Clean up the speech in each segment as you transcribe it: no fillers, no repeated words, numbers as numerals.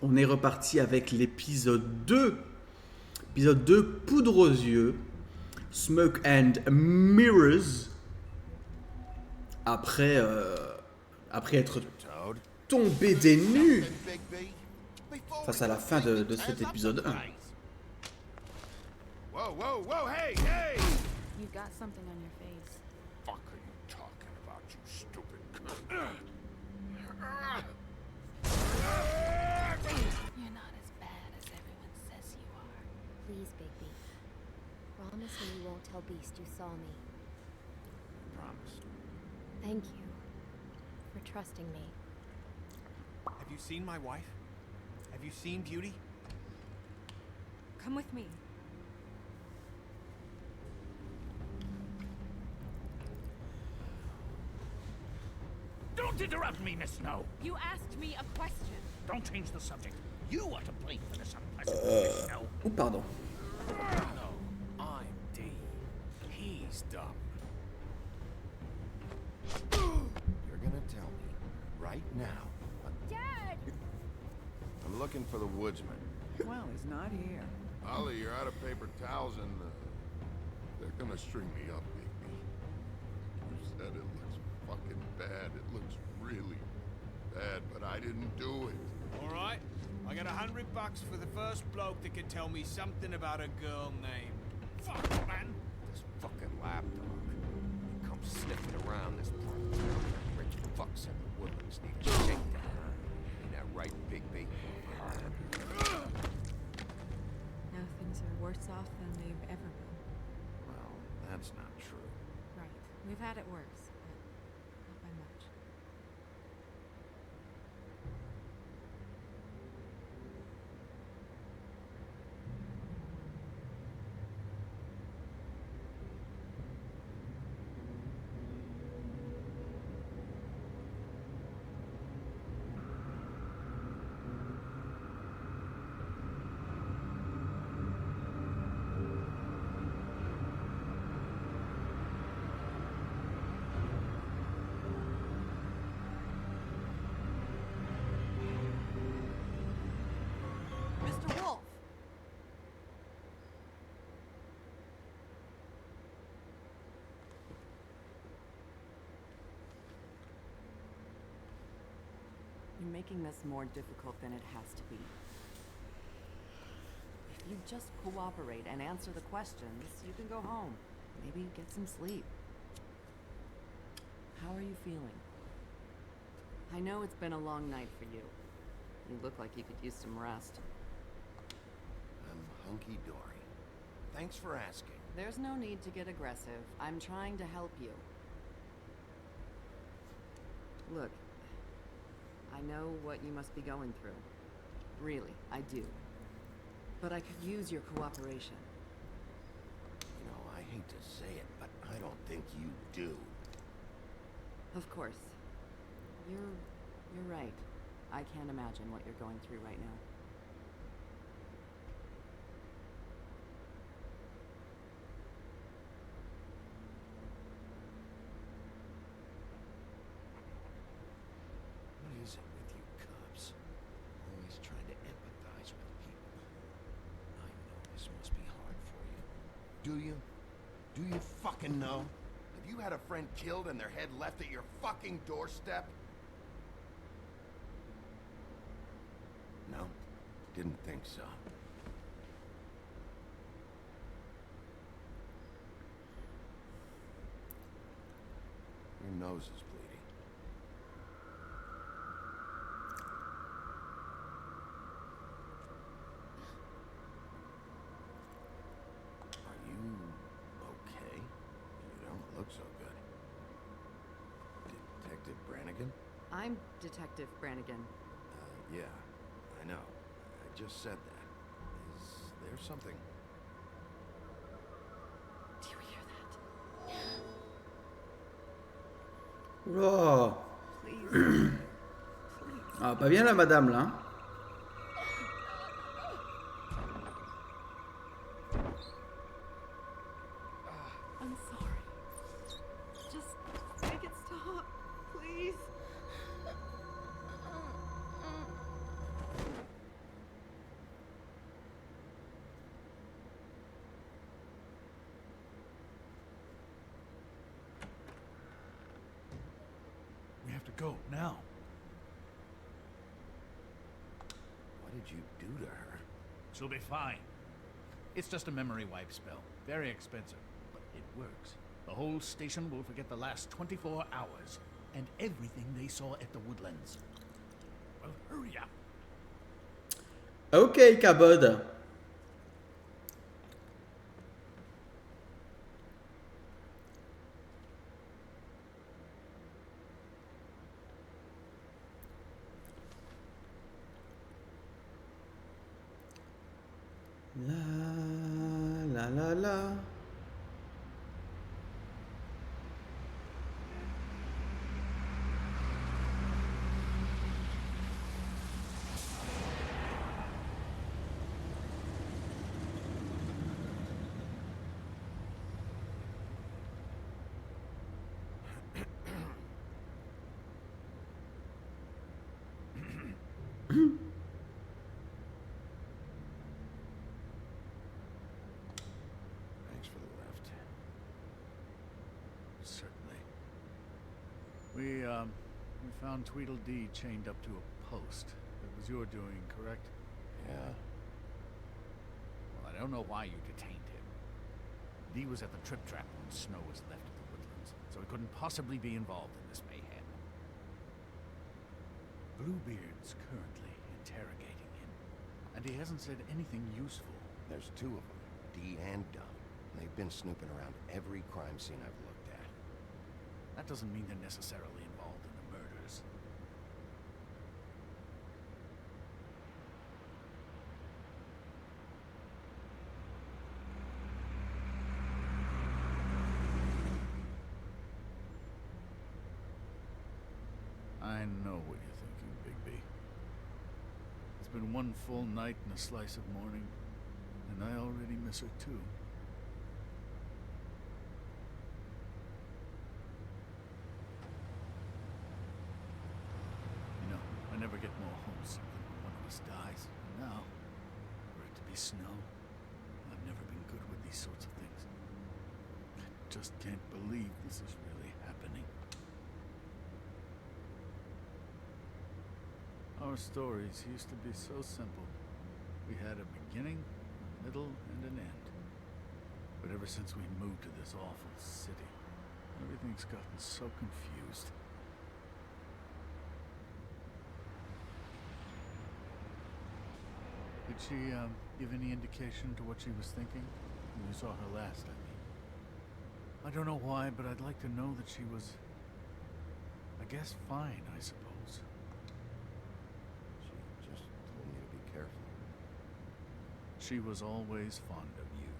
On est reparti avec l'épisode 2. Épisode 2, Poudre aux yeux. Smoke and Mirrors. Après être tombé des nues face à la fin de cet épisode 1. Whoa, whoa, whoa, hey, hey! You got something on your face. Fuck are you talking about, you stupid cunt? You're not as bad as everyone says you are. Please, Bigby. Promise me you won't tell Beast you saw me. Promise. Thank you for trusting me. Have you seen my wife? Have you seen Beauty? Come with me. Don't interrupt me, Miss Snow. You asked me a question. Don't change the subject. You are to blame for this unpleasant Miss Snow. Oh, pardon. No, I'm D. He's dumb. You're gonna tell me right now. Dad! I'm looking for the woodsman. Well, he's not here. Ollie, you're out of paper towels and they're gonna string me up, Bigby. You said it looks fucking bad. It looks really bad, but I didn't do it. All right, I got $100 for the first bloke that can tell me something about a girl named. Fuck, man. This fucking lapdog. He comes sniffing around this part of town. Rich fucks in the woodlands need a shakedown. Ain't that right, Bigby? Now things are worse off than they've ever been. Well, that's not true. Right. We've had it worse, but not by much. Mr. Wolf! You're making this more difficult than it has to be. If you just cooperate and answer the questions, you can go home. Maybe get some sleep. How are you feeling? I know it's been a long night for you. You look like you could use some rest. I'm hunky-dory. Thanks for asking. There's no need to get aggressive. I'm trying to help you. Look, I know what you must be going through. Really, I do. But I could use your cooperation. You know, I hate to say it, but I don't think you do. Of course. You're right. I can't imagine what you're going through right now. What is it with you cops? Always trying to empathize with people. I know this must be hard for you. Do you? Do you fucking know? Have you had a friend killed and their head left at your fucking doorstep? No? Didn't think so. Your nose is bleeding. Are you okay? You don't look so good. Detective Brannigan? I'm Detective Brannigan. Yeah, I know. I just said that. Is there something? Do you hear that? Oh. Please. Ah, pas bien la madame là. Hein. I'm sorry. Just make it stop, please. Go, now. What did you do to her? She'll be fine. It's just a memory wipe spell. Very expensive, but it works. The whole station will forget the last 24 hours and everything they saw at the Woodlands. Well, hurry up. Ok, Cabot. La. Thanks for the lift. Certainly. We found Tweedledee chained up to a post. It was your doing, correct? Yeah. Well, I don't know why you detained him. Dee was at the Trip Trap when Snow was left at the Woodlands, so he couldn't possibly be involved in this mayhem. Bluebeard's currently interrogating him, and he hasn't said anything useful. There's two of them, Dee and Dunn. They've been snooping around every crime scene I've looked at. That doesn't mean they're necessarily involved in the murders. I know what you're thinking, Bigby. It's been one full night and a slice of morning, and I already miss her too. You know, I never get more homesick than when one of us dies. And now, for it to be Snow, I've never been good with these sorts of things. I just can't believe this is really happening. Our stories used to be so simple. We had a beginning, a middle, and an end. But ever since we moved to this awful city, everything's gotten so confused. Did she, give any indication to what she was thinking? When you saw her last, I mean. I don't know why, but I'd like to know that she was, I guess, fine, I suppose. She just told me to be careful. She was always fond of you,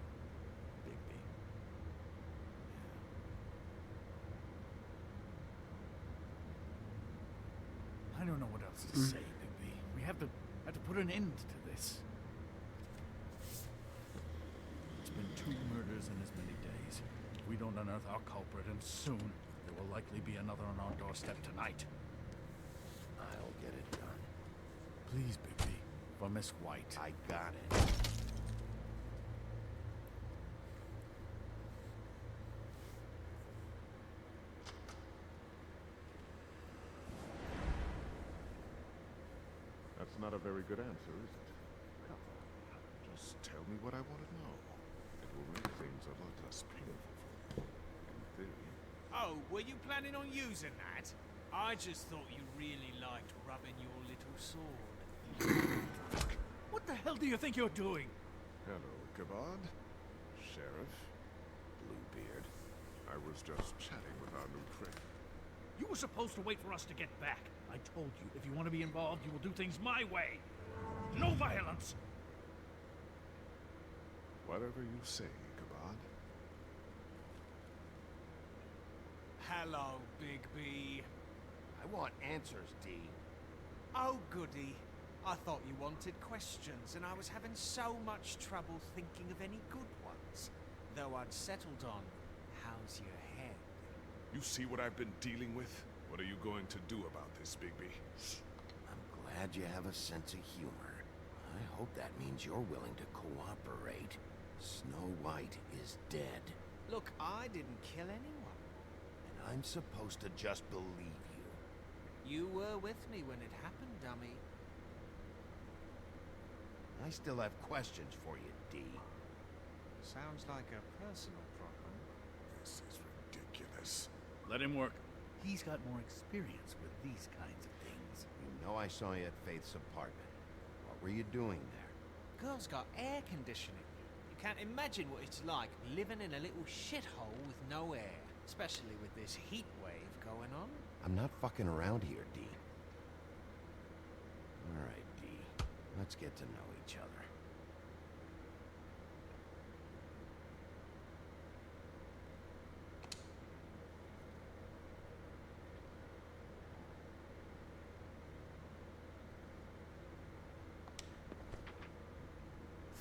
Bigby. I don't know what else to say, Bigby. We have to put an end to this. It's been 2 murders in as many days. If we don't unearth our culprit, and soon, there will likely be another on our doorstep tonight. I'll get it done. Please, Bigby, for Miss White. I got it. That's not a very good answer, is it? Come on, just tell me what I want to know. It will make things a lot less painful for me. In theory. Oh, were you planning on using that? I just thought you really liked rubbing your little sword. What the hell do you think you're doing? Hello, Kabod. Sheriff. Bluebeard. I was just chatting with our new friend. You were supposed to wait for us to get back. I told you, if you want to be involved, you will do things my way. No violence! Whatever you say, Kabod. Hello, Bigby. I want answers, Dee. Oh, goody. I thought you wanted questions, and I was having so much trouble thinking of any good ones. Though I'd settled on, how's your head? You see what I've been dealing with? What are you going to do about this, Bigby? I'm glad you have a sense of humor. I hope that means you're willing to cooperate. Snow White is dead. Look, I didn't kill anyone. And I'm supposed to just believe you. You were with me when it happened, dummy. I still have questions for you, D. Sounds like a personal problem. This is ridiculous. Let him work. He's got more experience with these kinds of things. You know I saw you at Faith's apartment. What were you doing there? Girl's got air conditioning. You can't imagine what it's like living in a little shithole with no air, especially with this heat wave going on. I'm not fucking around here, D. Alright, D. Let's get to know each other.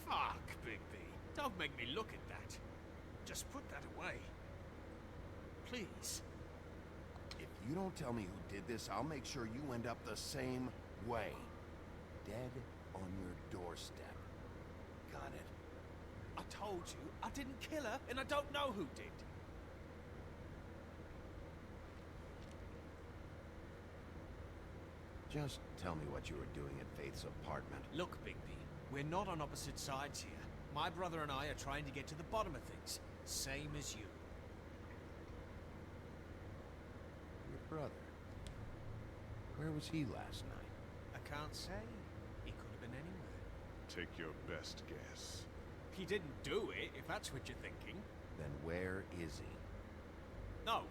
Fuck, Bigby. Don't make me look at that. Just put that away. Please. If you don't tell me who did this, I'll make sure you end up the same way. Dead on your doorstep. Got it? I told you I didn't kill her, and I don't know who did. Just tell me what you were doing at Faith's apartment. Look, Bigby, we're not on opposite sides here. My brother and I are trying to get to the bottom of things, same as you. Your brother. Where was he last night? I can't say. He could have been anywhere. Take your best guess. He didn't do it, if that's what you're thinking. Then where is he? No,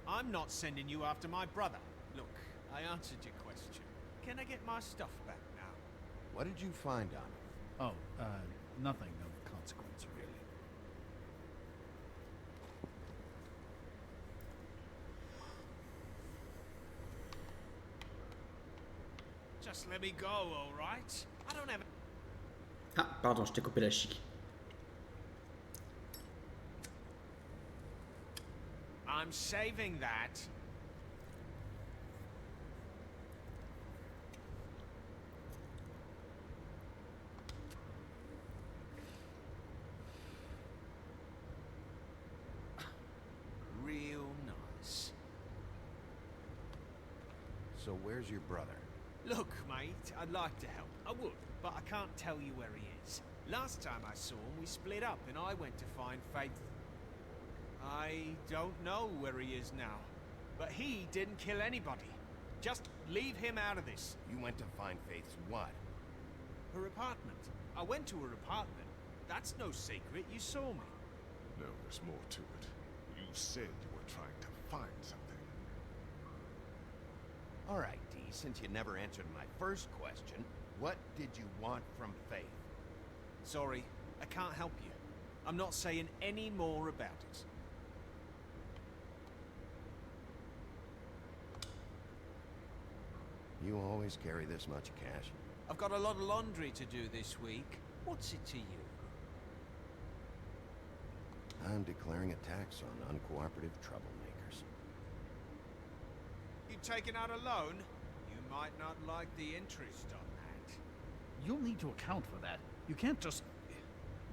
I'm not sending you after my brother. Look, I answered your question. Can I get my stuff back now? What did you find on him? Oh, nothing of consequence, really. Just let me go, all right? I don't have... Ah, pardon, je t'ai coupé la chic. I'm saving that. Real nice. So where's your brother? Look, mate, I'd like to help. I would, but I can't tell you where he is. Last time I saw him, we split up and I went to find Faith. I don't know where he is now, but he didn't kill anybody. Just leave him out of this. You went to find Faith's what? Her apartment. I went to her apartment. That's no secret, you saw me. No, there's more to it. You said you were trying to find something. All right, D, since you never answered my first question, what did you want from Faith? Sorry, I can't help you. I'm not saying any more about it. You always carry this much cash? I've got a lot of laundry to do this week. What's it to you? I'm declaring a tax on uncooperative troublemakers. You taking out a loan? You might not like the interest on that. You'll need to account for that. You can't just...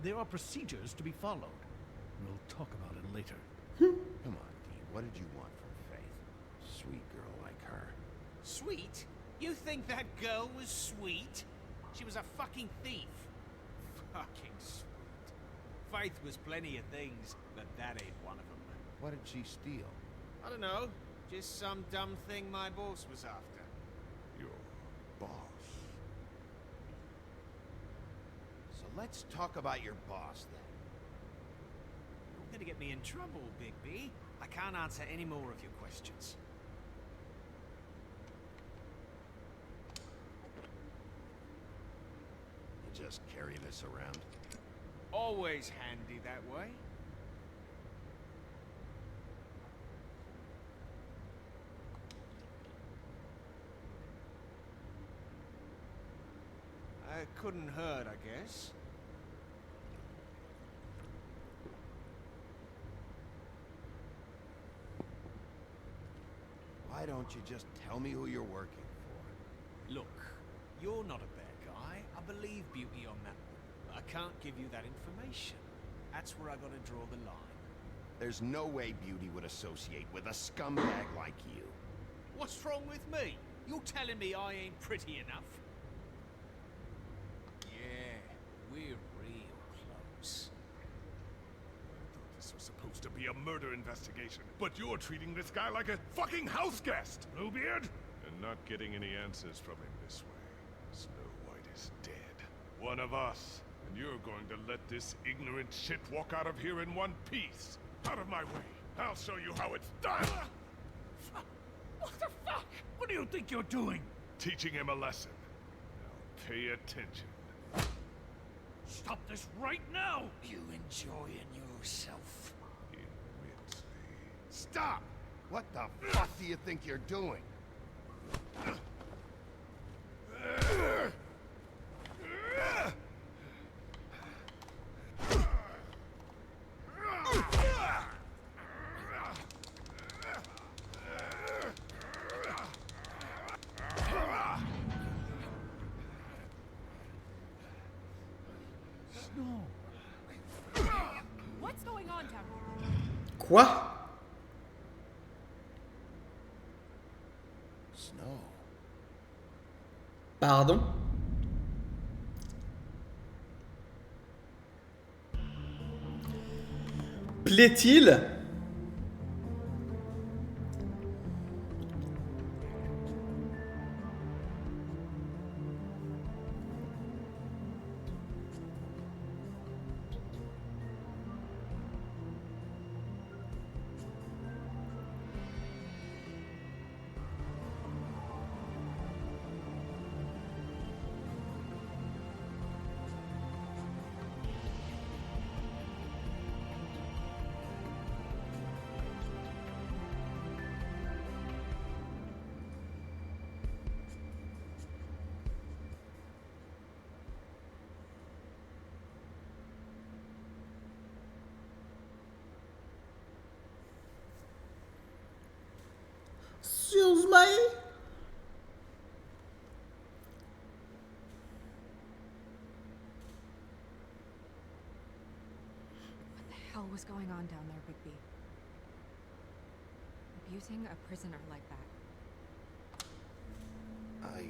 There are procedures to be followed. We'll talk about it later. Come on, D, what did you want from Faith? Sweet girl like her. Sweet? You think that girl was sweet? She was a fucking thief. Fucking sweet. Faith was plenty of things, but that ain't one of them. What did she steal? I don't know. Just some dumb thing my boss was after. Your boss. So let's talk about your boss then. You're gonna get me in trouble, Bigby. I can't answer any more of your questions. You just carry this around? Always handy that way. It couldn't hurt, I guess. Why don't you just tell me who you're working for? Look, you're not a bad guy. I believe Beauty on that one. I can't give you that information. That's where I gotta draw the line. There's no way Beauty would associate with a scumbag like you. What's wrong with me? You're telling me I ain't pretty enough? Yeah, we're real close. This was supposed to be a murder investigation, but you're treating this guy like a fucking house guest, Bluebeard! And not getting any answers from him this way. Snow White is dead. One of us. And you're going to let this ignorant shit walk out of here in one piece. Out of my way. I'll show you how it's done! What the fuck? What do you think you're doing? Teaching him a lesson. Now pay attention. Stop this right now! You enjoying yourself? Immensely. Stop! What the fuck do you think you're doing? What's going on down here? Quoi? Snow. Pardon? Plaît-il? Excuse me? What the hell was going on down there, Bigby? Abusing a prisoner like that. I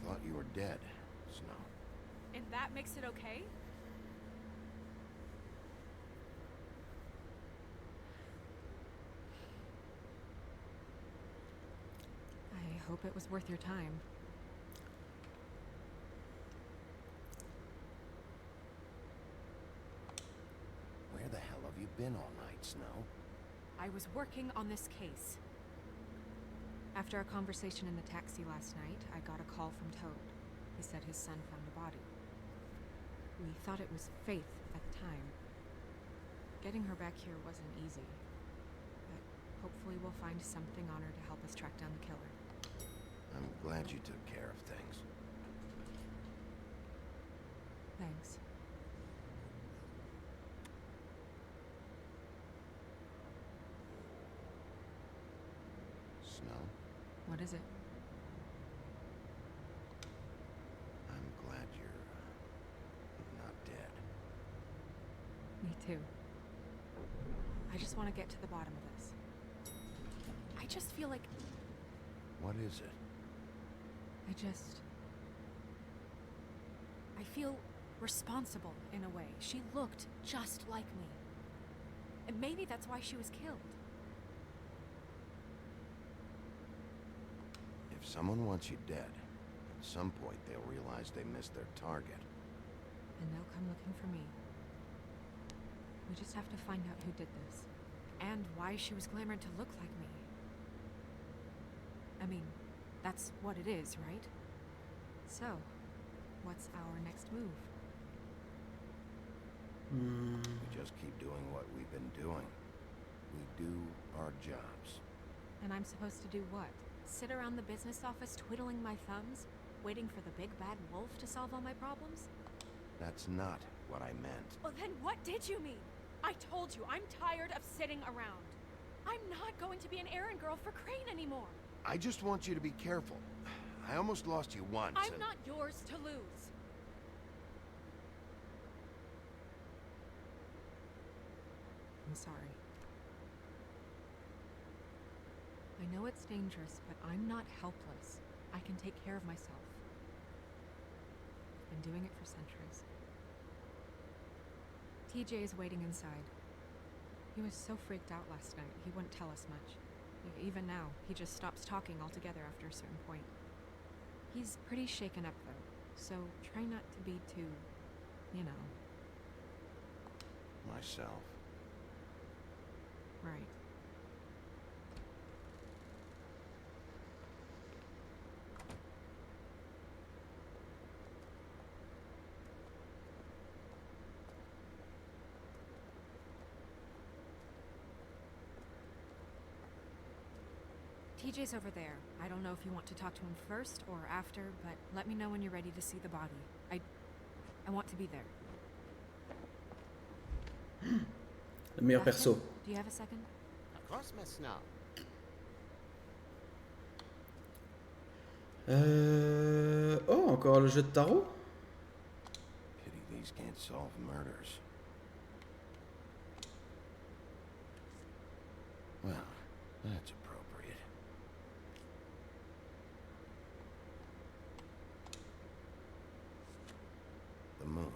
thought you were dead, Snow. And that makes it okay? I hope it was worth your time. Where the hell have you been all night, Snow? I was working on this case. After our conversation in the taxi last night, I got a call from Toad. He said his son found a body. We thought it was Faith at the time. Getting her back here wasn't easy. But hopefully we'll find something on her to help us track down the killer. I'm glad you took care of things. Thanks. Snow, What is it? I'm glad you're not dead. Me too. I just want to get to the bottom of this. I just feel like What is it? I feel responsible in a way. She looked just like me. And maybe that's why she was killed. If someone wants you dead, at some point they'll realize they missed their target. And they'll come looking for me. We just have to find out who did this. And why she was glamored to look like me. I mean, that's what it is, right? So, what's our next move? We just keep doing what we've been doing. We do our jobs. And I'm supposed to do what? Sit around the business office twiddling my thumbs, waiting for the big bad wolf to solve all my problems? That's not what I meant. Well, then what did you mean? I told you, I'm tired of sitting around. I'm not going to be an errand girl for Crane anymore. I just want you to be careful. I almost lost you once. I'm and- not yours to lose. I'm sorry. I know it's dangerous, but I'm not helpless. I can take care of myself. I've been doing it for centuries. TJ is waiting inside. He was so freaked out last night, he wouldn't tell us much. Even now, he just stops talking altogether after a certain point. He's pretty shaken up, though, so try not to be too, you know. Myself. Right. TJ's over there. I don't know if you want to talk to him first or after, but let me know when you're ready to see the body. I want to be there. Le meilleur perso. Do you have a second? Across my snow. Oh, encore le jeu de tarot? Pity these can't solve murders. Well, that's appropriate. The moon.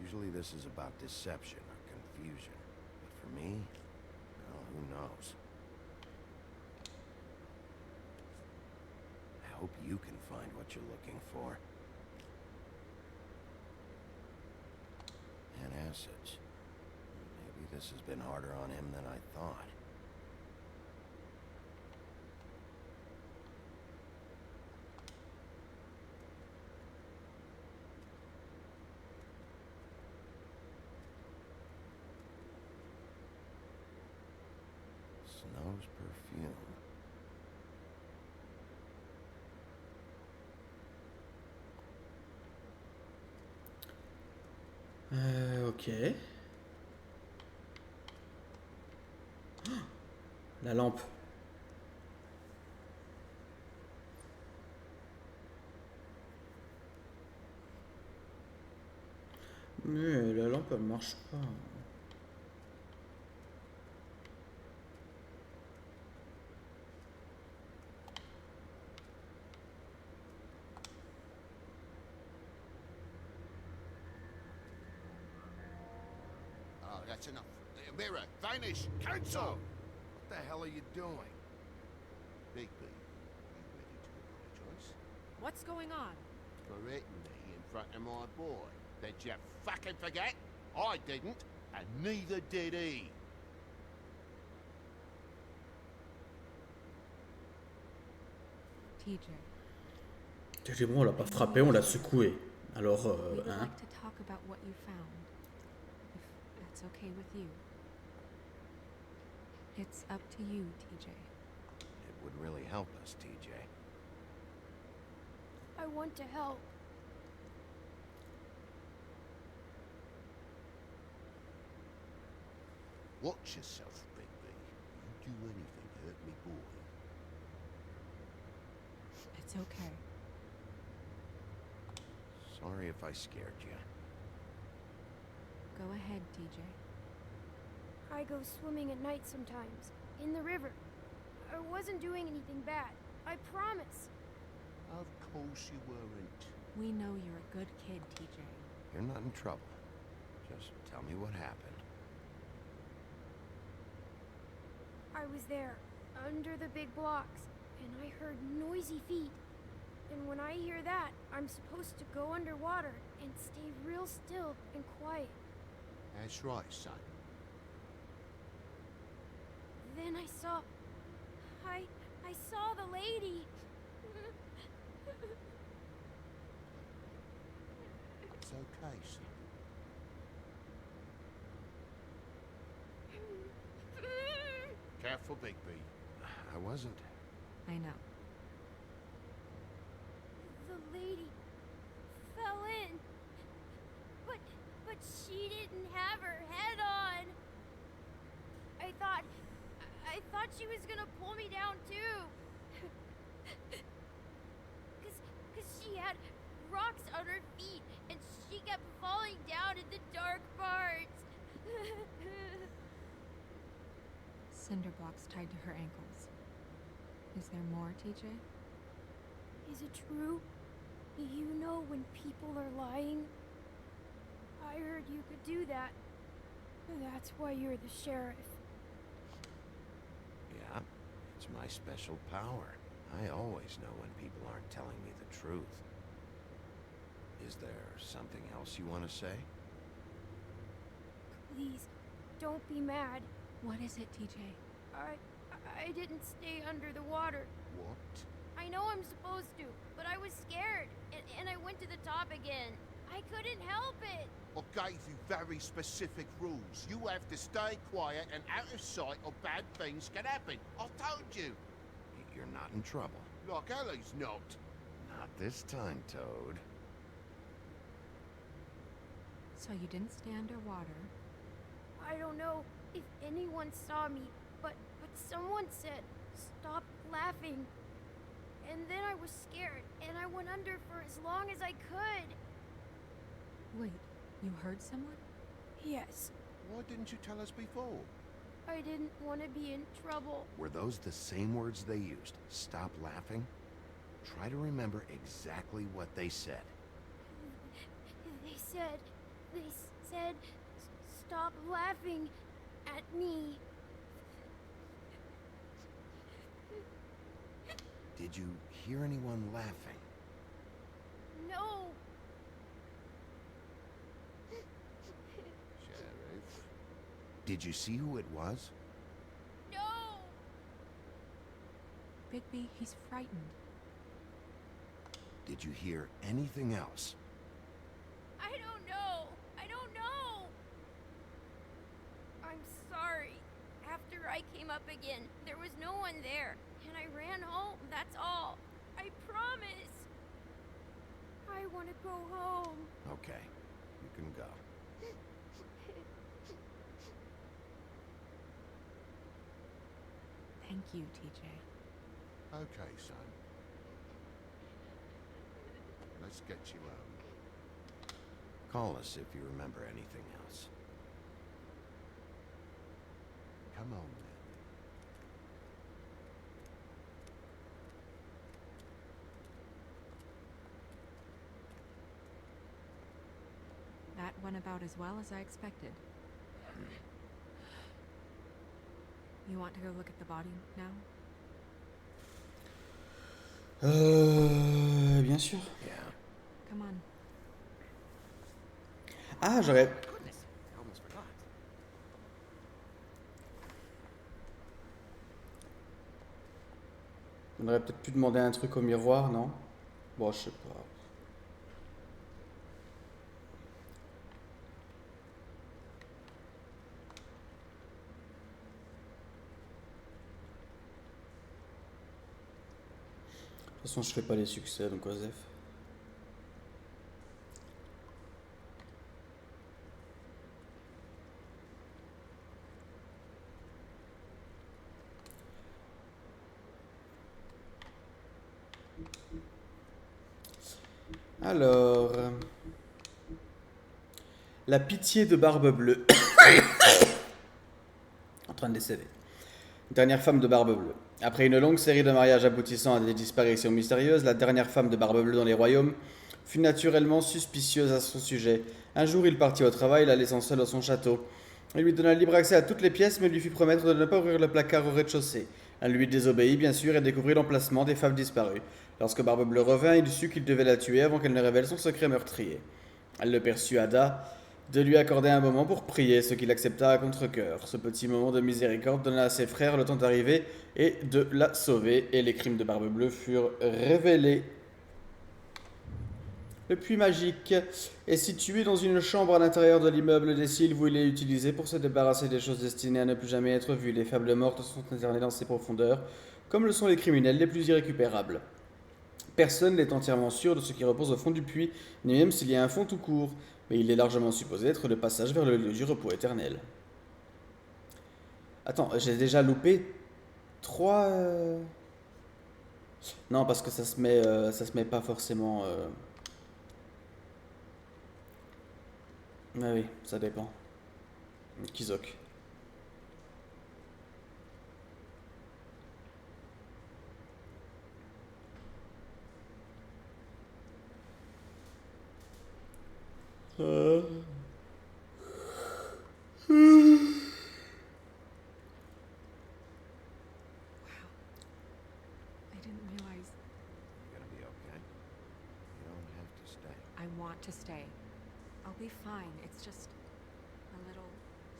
Usually this is about deception or confusion. But for me, well, who knows? I hope you can find what you're looking for. And acids. Maybe this has been harder on him than I thought. Snow's perfume. Ok. La lampe. Mais la lampe elle marche pas. Oh, that's enough. Mirror, vanish, cancel! What the hell are you doing? Bigby, you ready to apologize? What's going on? For hitting me in front of my boy. Did you fucking forget? I didn't, and neither did he. TJ. TJ, bon, on l'a pas frappé, on l'a secoué. Alors, We would hein. like to talk about what you found, if that's okay with you. It's up to you, TJ. It would really help us, TJ. I want to help. Watch yourself, Bigby. You do anything to hurt me boy. It's okay. Sorry if I scared you. Go ahead, TJ. I go swimming at night sometimes, in the river. I wasn't doing anything bad. I promise. Of course you weren't. We know you're a good kid, TJ. You're not in trouble. Just tell me what happened. I was there, under the big blocks, and I heard noisy feet. And when I hear that, I'm supposed to go underwater and stay real still and quiet. That's right, son. Then I saw the lady. It's okay, son. Careful, Bigby. I wasn't. I know. The lady fell in. But she didn't have her head on. I thought she was gonna pull me down too. Cause she had rocks on her feet and she kept falling down in the dark parts. Cinder blocks tied to her ankles. Is there more, TJ? Is it true? You know when people are lying? I heard you could do that. That's why you're the sheriff. Yeah, it's my special power. I always know when people aren't telling me the truth. Is there something else you want to say? Please, don't be mad. What is it, TJ? I didn't stay under the water. What? I know I'm supposed to, but I was scared, and I went to the top again. I couldn't help it. I gave you very specific rules. You have to stay quiet and out of sight or bad things can happen. I told you. You're not in trouble. Like Ellie's not. Not this time, Toad. So you didn't stay underwater. I don't know if anyone saw me, but someone said, stop laughing. And then I was scared, and I went under for as long as I could. Wait, you heard someone? Yes, Why didn't you tell us before? I didn't want to be in trouble. Were those the same words they used? Stop laughing? Try to remember exactly what they said. They said, stop laughing at me. Did you hear anyone laughing? No. Sheriff? Did you see who it was? No. Bigby, he's frightened. Did you hear anything else? I don't know. I don't know. I'm sorry. After I came up again, there was no one there, and I ran home, that's all. I promise. I want to go home. Okay, you can go. Thank you, TJ. Okay, son. Let's get you home. Call us if you remember anything else. Come on, then. That went about as well as I expected. You want to go look at the body now? Bien sûr. Yeah. Come on. Ah, j'aurais... Goodness, I almost forgot. On aurait peut-être pu demander un truc au miroir, non? Bon, je sais pas. De toute façon, je fais pas les succès, donc Osef. Alors... La pitié de Barbe Bleue. En train de décéder. Dernière femme de Barbe Bleue. Après une longue série de mariages aboutissant à des disparitions mystérieuses, la dernière femme de Barbe Bleue dans les royaumes fut naturellement suspicieuse à son sujet. Un jour, il partit au travail, la laissant seule dans son château. Il lui donna libre accès à toutes les pièces, mais lui fit promettre de ne pas ouvrir le placard au rez-de-chaussée. Elle lui désobéit, bien sûr, et découvrit l'emplacement des femmes disparues. Lorsque Barbe Bleue revint, il sut qu'il devait la tuer avant qu'elle ne révèle son secret meurtrier. Elle le persuada de lui accorder un moment pour prier, ce qu'il accepta à contre-cœur. Ce petit moment de miséricorde donna à ses frères le temps d'arriver et de la sauver, et les crimes de Barbe Bleue furent révélés. Le puits magique est situé dans une chambre à l'intérieur de l'immeuble des cils où il est utilisé pour se débarrasser des choses destinées à ne plus jamais être vues. Les fables mortes sont internées dans ses profondeurs, comme le sont les criminels les plus irrécupérables. Personne n'est entièrement sûr de ce qui repose au fond du puits, ni même s'il y a un fond tout court, mais il est largement supposé être le passage vers le lieu du repos éternel. Attends, j'ai déjà loupé 3... Non, parce que ça se met pas forcément... Ah oui, ça dépend. Kizok. Wow. I didn't realize. You gonna be okay? You don't have to stay. I want to stay. I'll be fine. It's just a little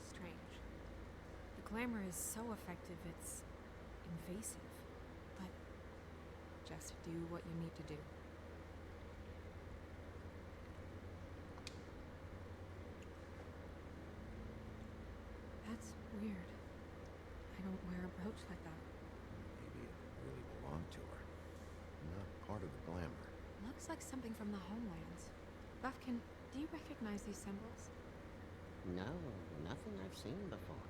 strange. The glamour is so effective, it's invasive. But just do what you need to do. That's weird. I don't wear a brooch like that. Maybe it really belonged to her. Not part of the glamour. Looks like something from the homelands. Buffkin, do you recognize these symbols? No, nothing I've seen before.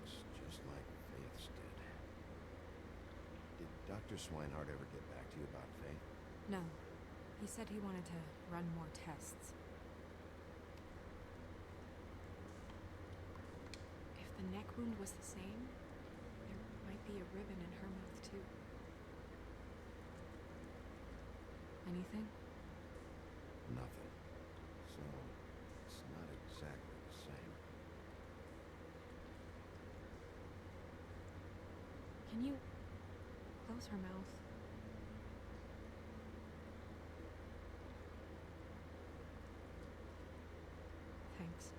Looks just like Faith's did. Did Dr. Swinehart ever get back to you about Faith? No. He said he wanted to run more tests. If the neck wound was the same, there might be a ribbon in her mouth too. Anything? Nothing. So, it's not exactly the same. Can you close her mouth? Thanks.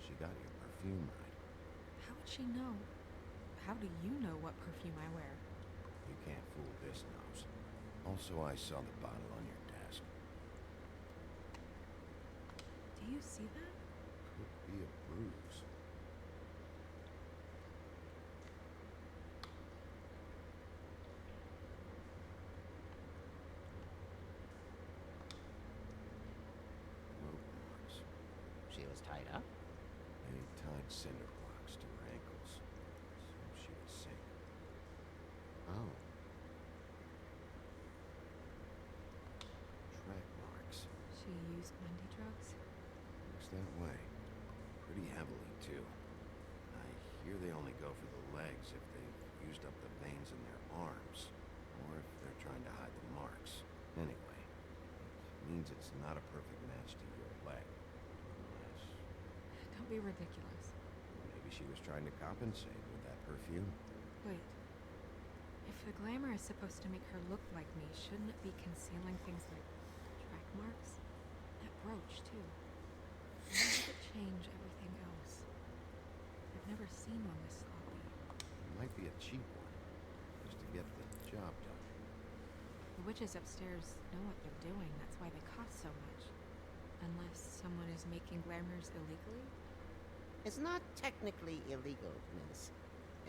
She got your perfume right. How would she know? How do you know what perfume I wear? You can't fool this nose. Also, I saw the bottle on your desk. Do you see that? Could be a bruise. Rope marks. She was tied up? They tied cinder blocks to her ankles, so she would sink. Oh. Track marks. She used Monday drugs? Looks that way. Pretty heavily, too. I hear they only go for the legs if they've used up the veins in their arms, or if they're trying to hide the marks. Anyway, it means it's not a perfect match to your leg. Unless Don't be ridiculous. maybe she was trying to compensate with that perfume. Wait. If the glamour is supposed to make her look like me, shouldn't it be concealing things like track marks? That brooch, too. Why does it change everything else? I've never seen one this sloppy. It might be a cheap one, just to get the job done. The witches upstairs know what they're doing. That's why they cost so much. Unless someone is making glamours illegally? It's not technically illegal, miss.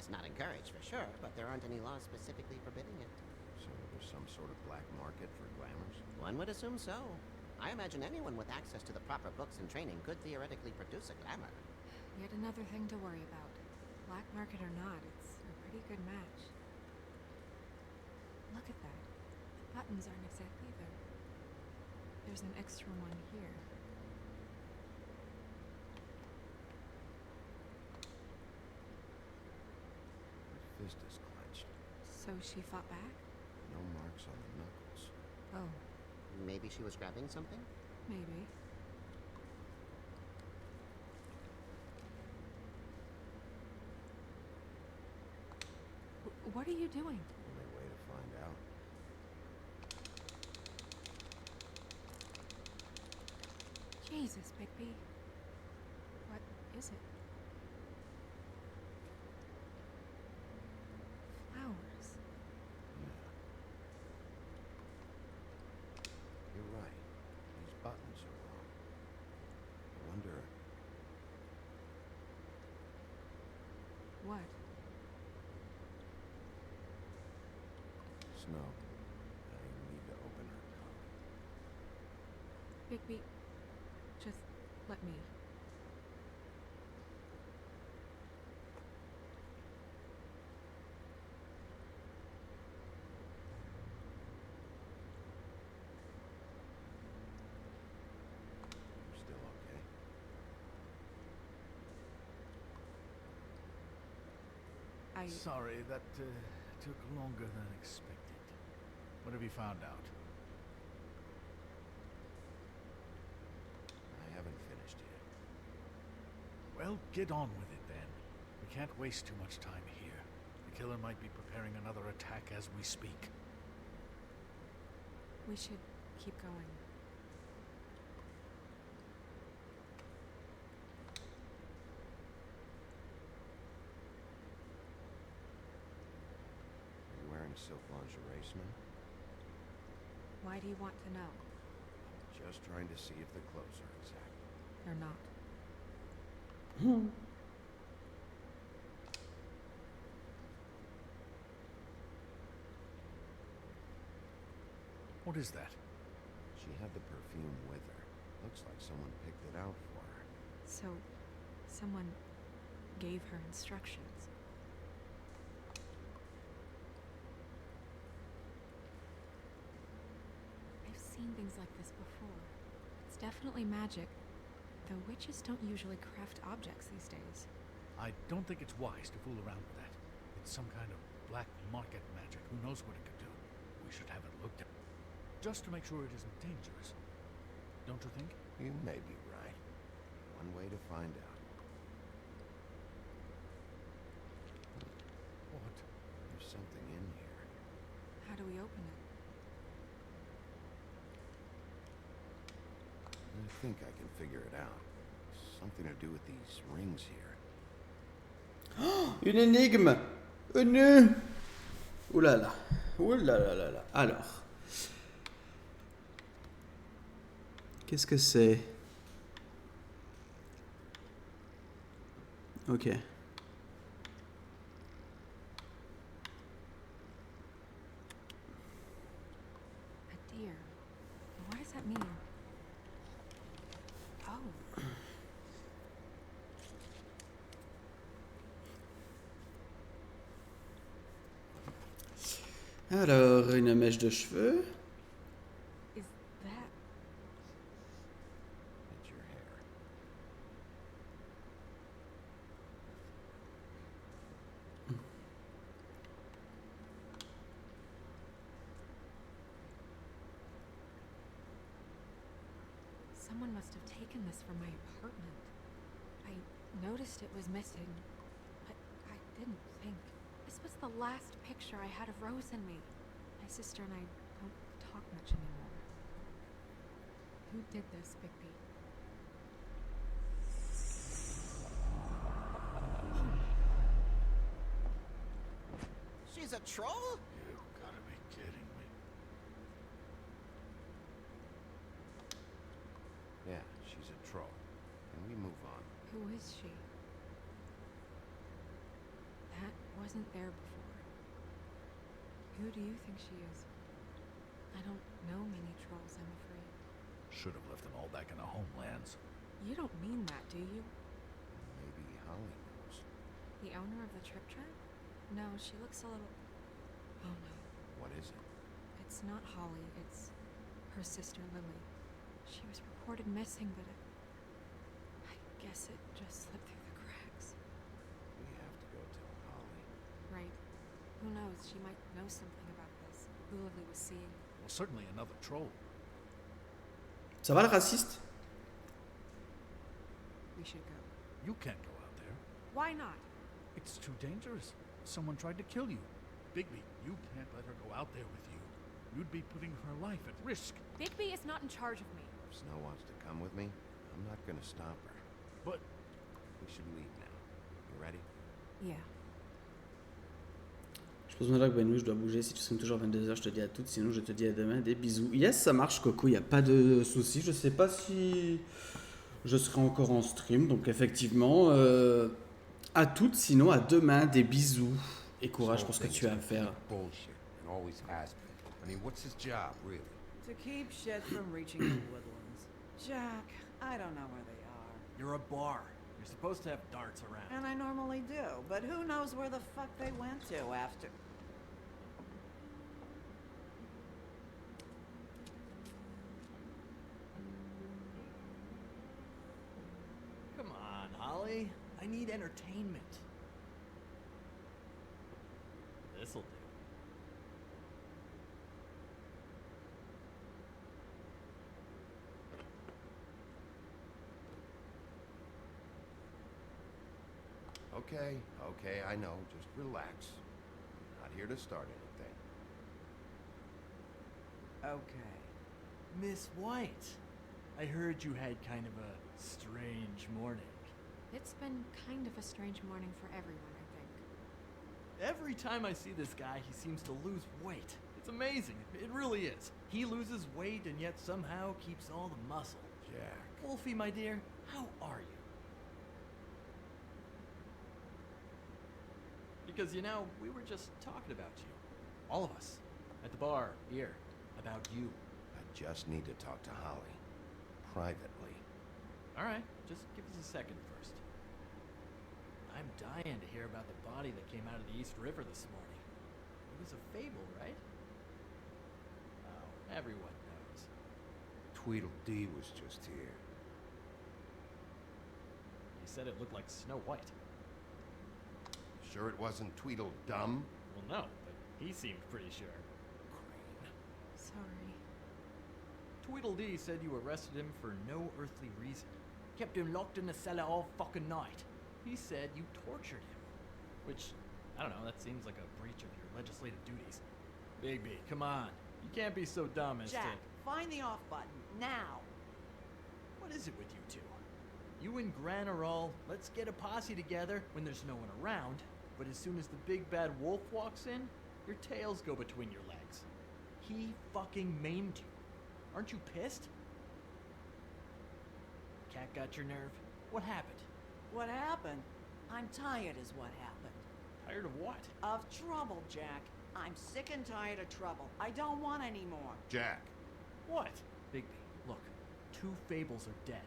It's not encouraged for sure, but there aren't any laws specifically forbidding it. So there's some sort of black market for glamours? One would assume so. I imagine anyone with access to the proper books and training could theoretically produce a glamour. Yet another thing to worry about. Black market or not, it's a pretty good match. Look at that. The buttons aren't exactly there. There's an extra one here. Her fist is clenched. So she fought back? No marks on the knuckles. Oh, Maybe she was grabbing something? maybe. What are you doing? Only way to find out. Jesus, Bigby. What is it? Flowers. Yeah. You're right. These buttons are wrong. I wonder... What? Snow. I need to open her coat. Bigby, just let me. You're still okay? I... Sorry, that took longer than expected. What have you found out? I haven't finished yet. Well, get on with it then. We can't waste too much time here. The killer might be preparing another attack as we speak. We should keep going. Are you wearing silk lingerie, Snow? Why do you want to know? Just trying to see if the clothes are exact. They're not. What is that? She had the perfume with her. Looks like someone picked it out for her. So, someone gave her instructions. I've seen things like this before. It's definitely magic, though witches don't usually craft objects these days. I don't think it's wise to fool around with that. It's some kind of black market magic. Who knows what it could do? We should have it looked at. Just to make sure it isn't dangerous. Don't you think? You may be right. One way to find out. What? There's something in here. How do we open it? I think I can figure it out. Something to do with these rings here. Une énigme. Une. Ouh là là. Ouh là là là là. Alors. Qu'est-ce que c'est? Ok. A deer. What does that mean? Oh. Alors, une mèche de cheveux. Is that... It's your hair. Someone must have taken this from my apartment. I noticed it was missing, but I didn't think. This was the last picture I had of Rose and me. My sister and I don't talk much anymore. Who did this, Bigby? She's a troll? You gotta be kidding me. Yeah, she's a troll. Can we move on? Who is she? That wasn't there before. Who do you think she is? I don't know many trolls, I'm afraid. Should have left them all back in the homelands. You don't mean that, do you? Maybe Holly knows. The owner of the trip trap? No, she looks a little... Oh no. What is it? It's not Holly, it's her sister Lily. She was reported missing, but I guess it just slipped through the cracks. We have to go tell Holly. Right. Who knows, she might know something about this. Who Lily was seeing. Well, certainly another troll. Ça va le raciste? We should go. You can't go out there. Why not? It's too dangerous. Someone tried to kill you. Bigby, you can't let her go out there with you. You'd be putting her life at risk. Bigby is not in charge of me. If Snow wants to come with me, I'm not gonna stop her. But We should leave now. You ready? Yeah. Je pose mon que Benou, je dois bouger. Si tu stream toujours 22h, je te dis à toutes. Sinon, je te dis à demain. Des bisous. Yes, ça marche, Coco. Il n'y a pas de souci. Je sais pas si je serai encore en stream. Donc, effectivement, à toutes. Sinon, à demain. Des bisous. Et courage pour ce que tu as à faire. Bullshit, and always has been. I mean, what's his job, really? To keep shit from reaching the woodlands. Jack, I don't know where they are. You're a bar. You're supposed to have darts around. And I normally do, but who knows where the fuck they went to after. Come on, Holly. I need entertainment. This'll do. Okay, okay, I know. Just relax. Not here to start anything. Okay. Miss White, I heard you had kind of a strange morning. It's been kind of a strange morning for everyone, I think. Every time I see this guy, he seems to lose weight. It's amazing. It really is. He loses weight and yet somehow keeps all the muscle. Jack. Wolfie, my dear, how are you? Because, you know, we were just talking about you. All of us. At the bar, here. About you. I just need to talk to Holly. Privately. Alright, just give us a second first. I'm dying to hear about the body that came out of the East River this morning. It was a fable, right? Oh, everyone knows. Tweedledee was just here. He said it looked like Snow White. Sure it wasn't Tweedledum? Well, no, but he seemed pretty sure. Sorry. Tweedledee said you arrested him for no earthly reason. Kept him locked in the cellar all fucking night. He said you tortured him. Which, I don't know, that seems like a breach of your legislative duties. Bigby, come on. You can't be so dumb as Jack, to... find the off button, now. What is it with you two? You and Gran are all, let's get a posse together when there's no one around, but as soon as the big bad wolf walks in, your tails go between your legs. He fucking maimed you. Aren't you pissed? Cat got your nerve? What happened? What happened? I'm tired is what happened. Tired of what? Of trouble, Jack. I'm sick and tired of trouble. I don't want any more. Jack. What? Bigby, look. 2 fables are dead.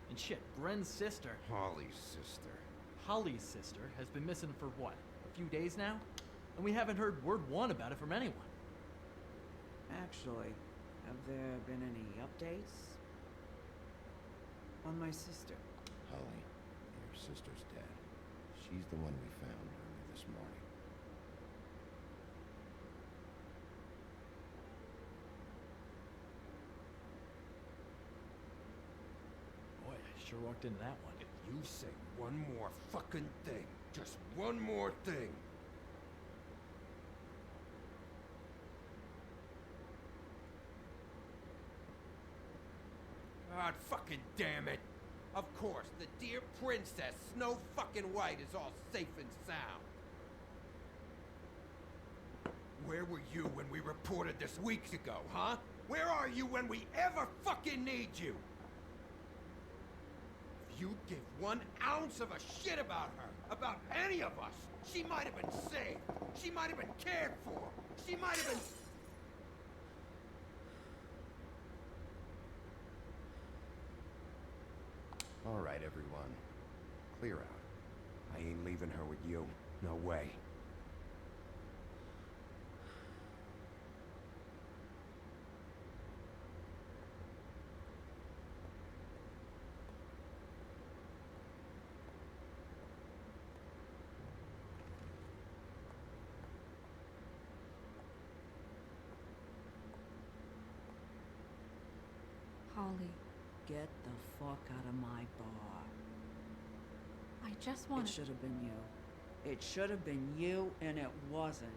And shit, Bren's sister... Holly's sister. Holly's sister has been missing for what? A few days now? And we haven't heard word one about it from anyone. Actually, have there been any updates on my sister? Holly, your sister's dead. She's the one we found early this morning. Boy, I sure walked into that one. If you say one more fucking thing, just one more thing. God fucking damn it. Of course, the dear princess, Snow fucking White, is all safe and sound. Where were you when we reported this weeks ago, huh? Where are you when we ever fucking need you? If you'd give 1 ounce of a shit about her, about any of us, she might have been saved. She might have been cared for. She might have been... All right, everyone. Clear out. I ain't leaving her with you. No way. Holly, Get the fuck out of my bar. I just It want should have been you. It should have been you, and it wasn't.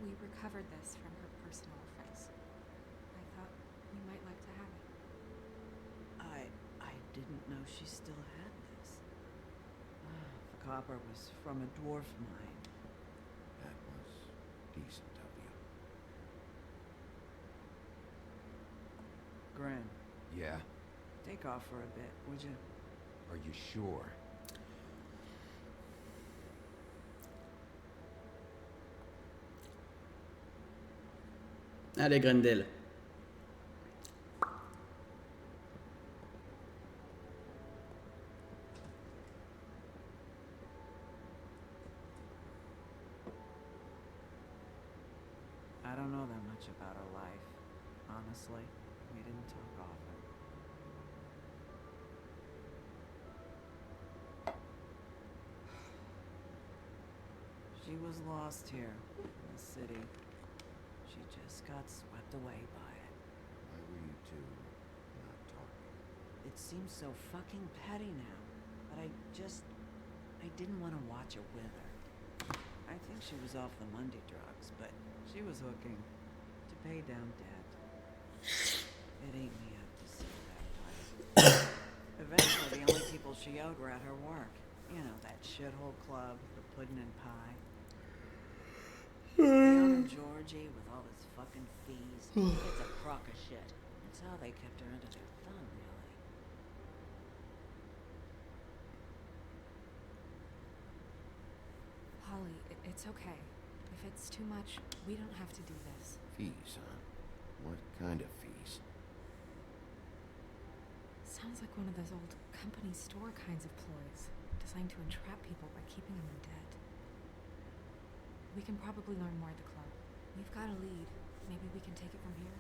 We recovered this from her personal effects. I thought you might like to have it. I didn't know she still had this. The copper was from a dwarf mine. That was decent of you. Gren, Yeah? take off for a bit, would you? Are you sure? Allez, Grendel. I don't know that much about her life, honestly. We didn't talk often. She was lost here in the city. She just got swept away by it. Why were you two not talking? It seems so fucking petty now, but I didn't want to watch it with her. I think she was off the Monday drugs, but she was hooking to pay down debt. It ate me up to see that place. Eventually, the only people she owed were at her work. You know, that shithole club, the Puddin' and Pie. Young Georgie with all his fucking fees. It's a crock of shit. That's how they kept her under their thumb, really. Holly, it's okay. If it's too much, we don't have to do this. Fees, huh? What kind of fees? Sounds like one of those old company store kinds of ploys, designed to entrap people by keeping them in debt. We can probably learn more at the club. We've got a lead. Maybe we can take it from here.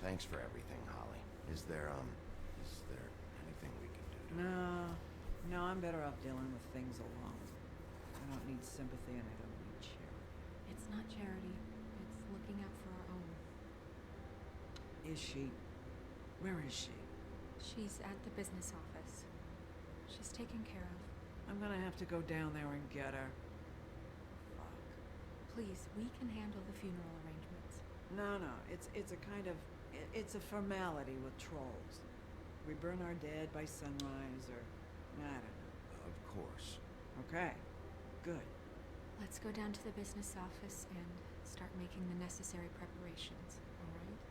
Thanks for everything, Holly. Is there anything we can do? No, I'm better off dealing with things alone. I don't need sympathy and I don't need charity. It's not charity. It's looking out for our own. Is she? Where is she? She's at the business office. She's taken care of. I'm gonna have to go down there and get her. Fuck. Please, we can handle the funeral arrangements. No, it's a kind of, it's a formality with trolls. We burn our dead by sunrise, or, I don't know. Of course. Okay, good. Let's go down to the business office and start making the necessary preparations, all right?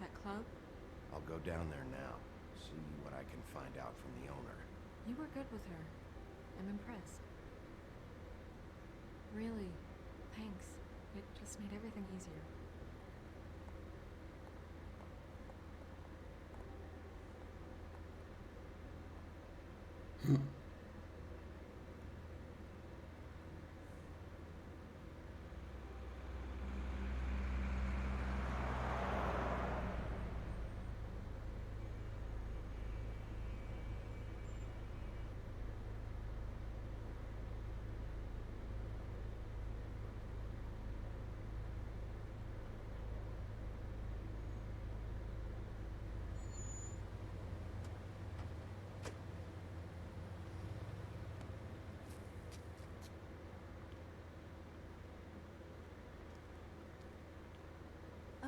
That club? I'll go down there now. See what I can find out from the owner. You were good with her. I'm impressed. Really, thanks. It just made everything easier.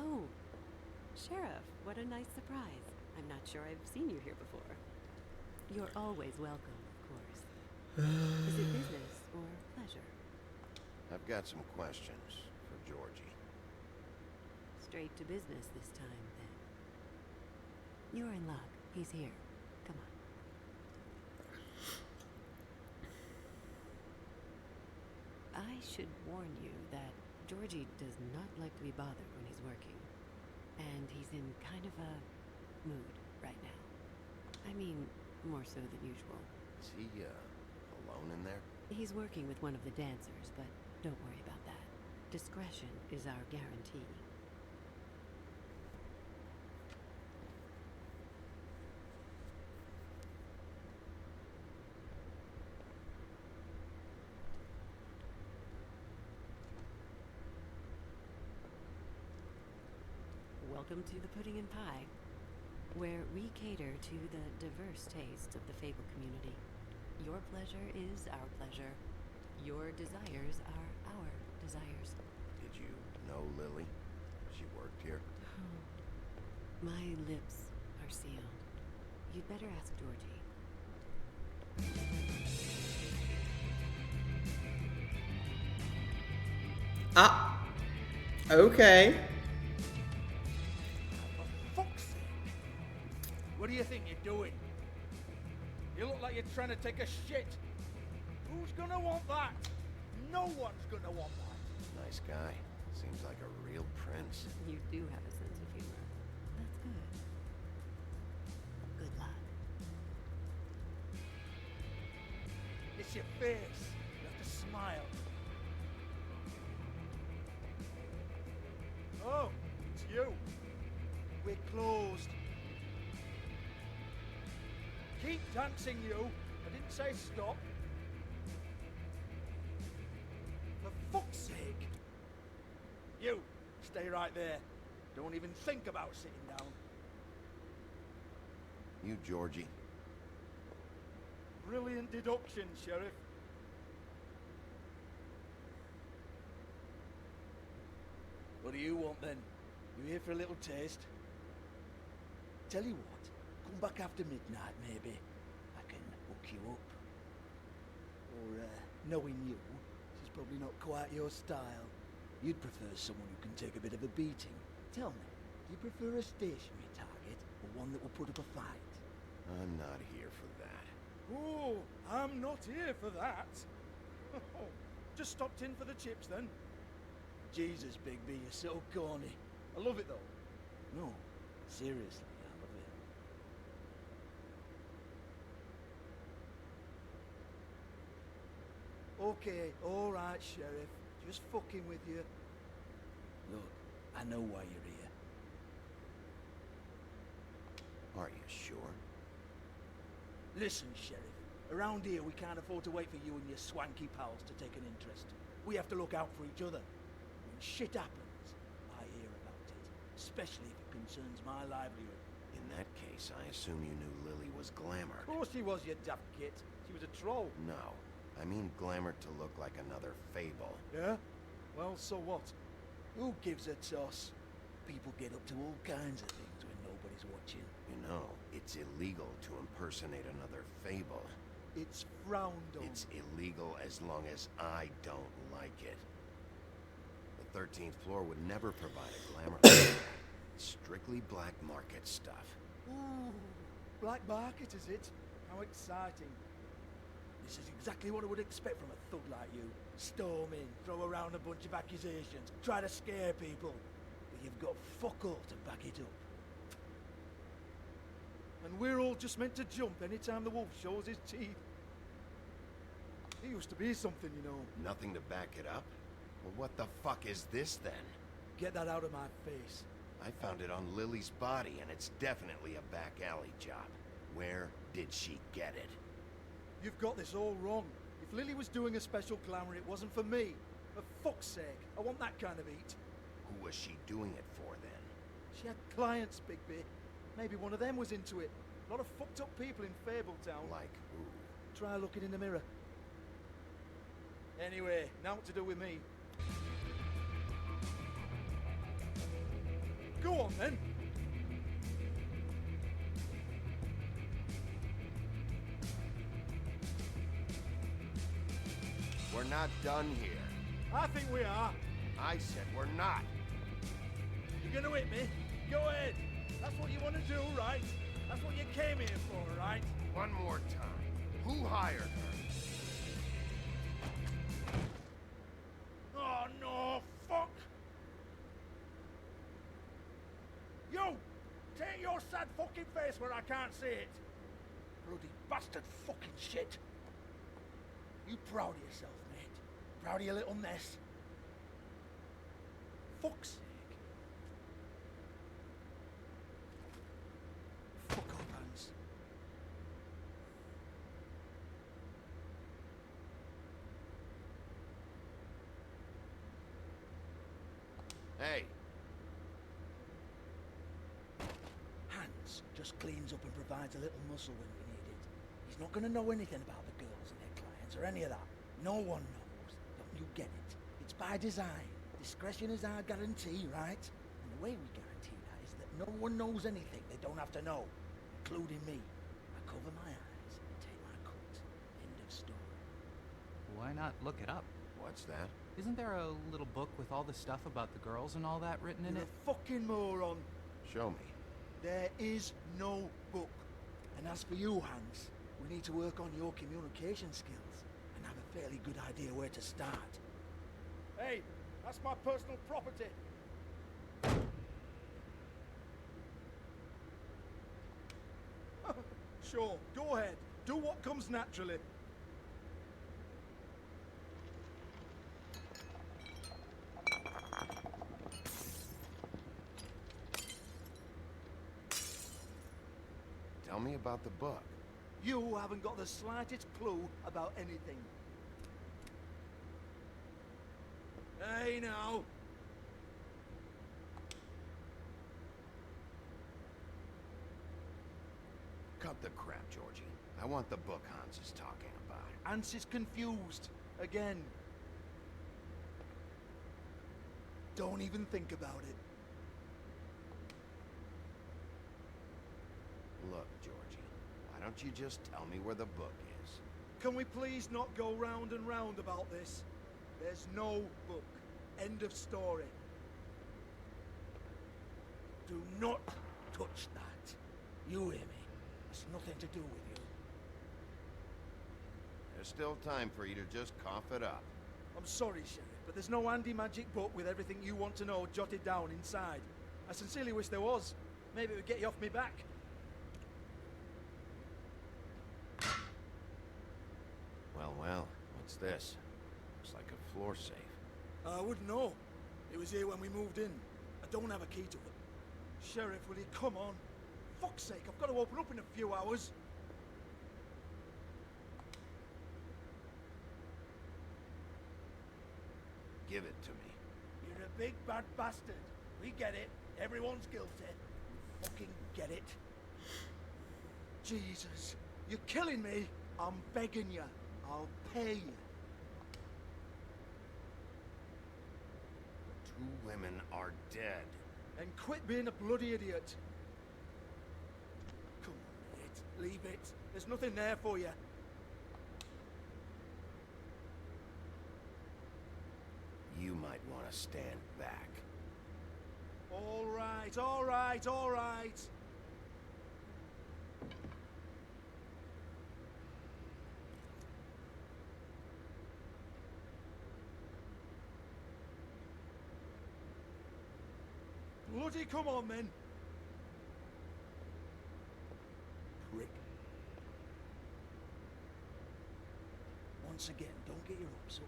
Oh, Sheriff, what a nice surprise. I'm not sure I've seen you here before. You're always welcome, of course. Is it business or pleasure? I've got some questions for Georgie. Straight to business this time, then. You're in luck. He's here. Come on. I should warn you that Georgie does not like to be bothered when he's working. And he's in kind of a mood right now. I mean, more so than usual. Is he, alone in there? He's working with one of the dancers, but don't worry about that. Discretion is our guarantee. Welcome to the Pudding and Pie, where we cater to the diverse tastes of the Fable community. Your pleasure is our pleasure. Your desires are our desires. Did you know Lily? She worked here? Oh, my lips are sealed. You'd better ask Georgie. Ah! Okay. What do you think you're doing? You look like you're trying to take a shit. Who's gonna want that? No one's gonna want that. Nice guy. Seems like a real prince. You do have a sense of humor. That's good. Good luck. It's your face. You have to smile. Oh, it's you. We're closed. Keep dancing, you. I didn't say stop. For fuck's sake. You, stay right there. Don't even think about sitting down. You, Georgie. Brilliant deduction, Sheriff. What do you want then? You here for a little taste? Tell you what, come back after midnight maybe. I can hook you up. Or, knowing you, this is probably not quite your style. You'd prefer someone who can take a bit of a beating. Tell me, do you prefer a stationary target or one that will put up a fight? I'm not here for that. Oh, I'm not here for that. Oh, just stopped in for the chips then. Jesus, Bigby, you're so corny. I love it though. No, seriously, I love it. Okay, alright, Sheriff. Just fucking with you. Look, I know why you're here. Are you sure? Listen, Sheriff. Around here, we can't afford to wait for you and your swanky pals to take an interest. We have to look out for each other. When shit happens, I hear about it. Especially if it concerns my livelihood. In that case, I assume you knew Lily was glamored. Of course she was, you daft git. She was a troll. No. I mean glamored to look like another fable. Yeah? Well, so what? Who gives a toss? People get up to all kinds of things when nobody's watching. You know, it's illegal to impersonate another fable. It's frowned on. It's illegal as long as I don't like it. The 13th floor would never provide a glamour like that. Strictly black market stuff. Ooh, black market is it? How exciting. This is exactly what I would expect from a thug like you. Storm in, throw around a bunch of accusations, try to scare people. But you've got fuck all to back it up. And we're all just meant to jump anytime the wolf shows his teeth. He used to be something, you know. Nothing to back it up? Well, what the fuck is this then? Get that out of my face. I found it on Lily's body, and it's definitely a back alley job. Where did she get it? You've got this all wrong. If Lily was doing a special glamour, it wasn't for me. For fuck's sake, I want that kind of eat. Who was she doing it for, then? She had clients, Bigby. Maybe one of them was into it. A lot of fucked up people in Fabletown. Like who? Try looking in the mirror. Anyway, now what to do with me? Go on, then. We're not done here. I think we are. I said we're not. You're gonna hit me? Go ahead. That's what you want to do, right? That's what you came here for, right? One more time. Who hired her? Oh, no, fuck! You! Take your sad fucking face where I can't see it! Bloody bastard fucking shit! You proud of yourself, mate? Proud of your little mess? Fuck's sake. Fuck off, Hans. Hey. Hans just cleans up and provides a little muscle when we need it. He's not going to know anything about the girls and their clients or any of that. No one knows. Don't you get it? It's by design. Discretion is our guarantee, right? And the way we guarantee that is that no one knows anything they don't have to know, including me. I cover my eyes and take my cut. End of story. Why not look it up? What's that? Isn't there a little book with all the stuff about the girls and all that written in You're it? a fucking moron. Show me. There is no book. And as for you, Hans, we need to work on your communication skills and have a fairly good idea where to start. Hey, that's my personal property. Sure, go ahead. Do what comes naturally. tell me about the book. You haven't got the slightest clue about anything. Hey, now. Cut the crap, Georgie. I want the book Hans is talking about. Hans is confused. Again. Don't even think about it. Look, Georgie, why don't you just tell me where the book is? Can we please not go round and round about this? There's no book. End of story. Do not touch that. You hear me? It's nothing to do with you. There's still time for you to just cough it up. I'm sorry, Sheriff, but there's no handy magic book with everything you want to know jotted down inside. I sincerely wish there was. Maybe it would get you off me back. Well, what's this? Looks like a floor safe. I wouldn't know. It was here when we moved in. I don't have a key to it. Sheriff, will you come on? Fuck's sake, I've got to open up in a few hours. Give it to me. You're a big bad bastard. We get it. Everyone's guilty. We fucking get it. Jesus, you're killing me. I'm begging you. I'll pay you. Two women are dead. And quit being a bloody idiot. Come on, mate. Leave it. There's nothing there for you. You might want to stand back. All right, all right, all right. Bloody come on, then. Prick. Once again, don't get your hopes up.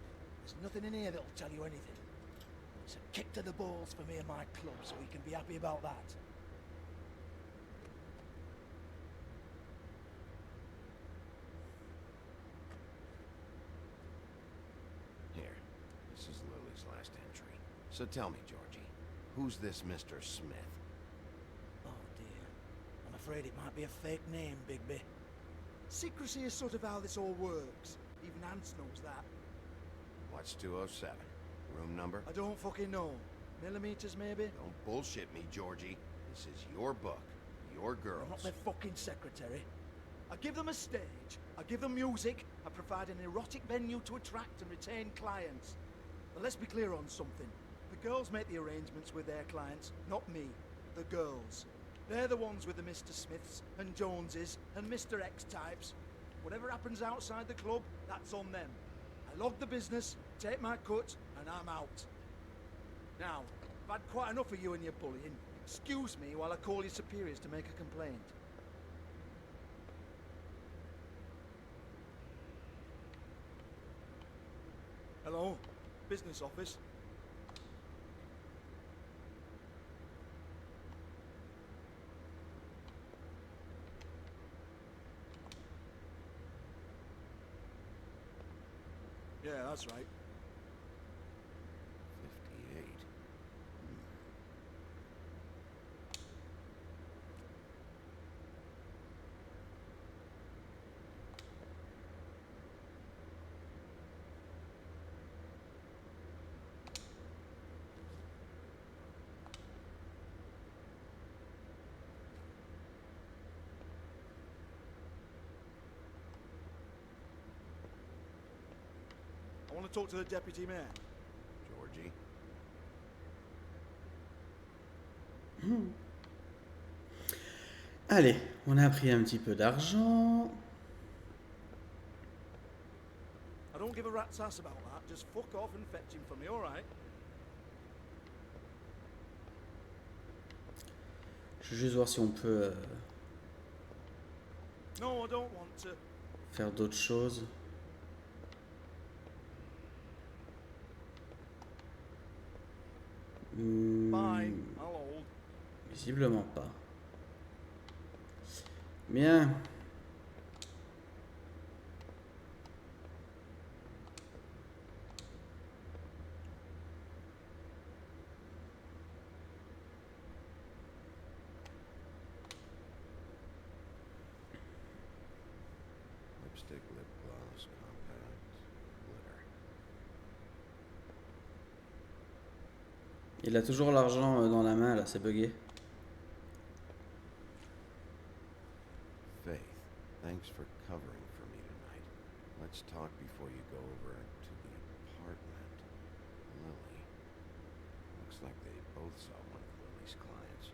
There's nothing in here that'll tell you anything. It's a kick to the balls for me and my club, so we can be happy about that. Here, this is Lily's last entry. So tell me, Georgie, who's this Mr. Smith? Oh dear. I'm afraid it might be a fake name, Bigby. Secrecy is sort of how this all works. Even Hans knows that. What's 207? Room number? I don't fucking know. Millimeters, maybe? Don't bullshit me, Georgie. This is your book. Your girls. I'm not their fucking secretary. I give them a stage. I give them music. I provide an erotic venue to attract and retain clients. But let's be clear on something. The girls make the arrangements with their clients, not me. The girls. They're the ones with the Mr. Smiths and Joneses and Mr. X types. Whatever happens outside the club, that's on them. I log the business, take my cut, and I'm out. Now, I've had quite enough of you and your bullying. Excuse me while I call your superiors to make a complaint. Hello? Business office? Yeah, that's right. 58. I want to talk to the deputy mayor. Georgie? Allez, on a pris un petit peu d'argent. I don't give a rat's ass about that. Just fuck off and fetch him for me, alright? Je vais juste voir si on peut No, I don't want to. faire d'autres choses. Fine, I'll hold. Visiblement pas. Bien. Lipstick, lip gloss, compact, glitter. Il a toujours l'argent dans la main là, c'est bugué. Faith, thanks for covering for me tonight. Let's talk before you go over to the apartment. Lily. Looks like they both saw one of Lily's clients.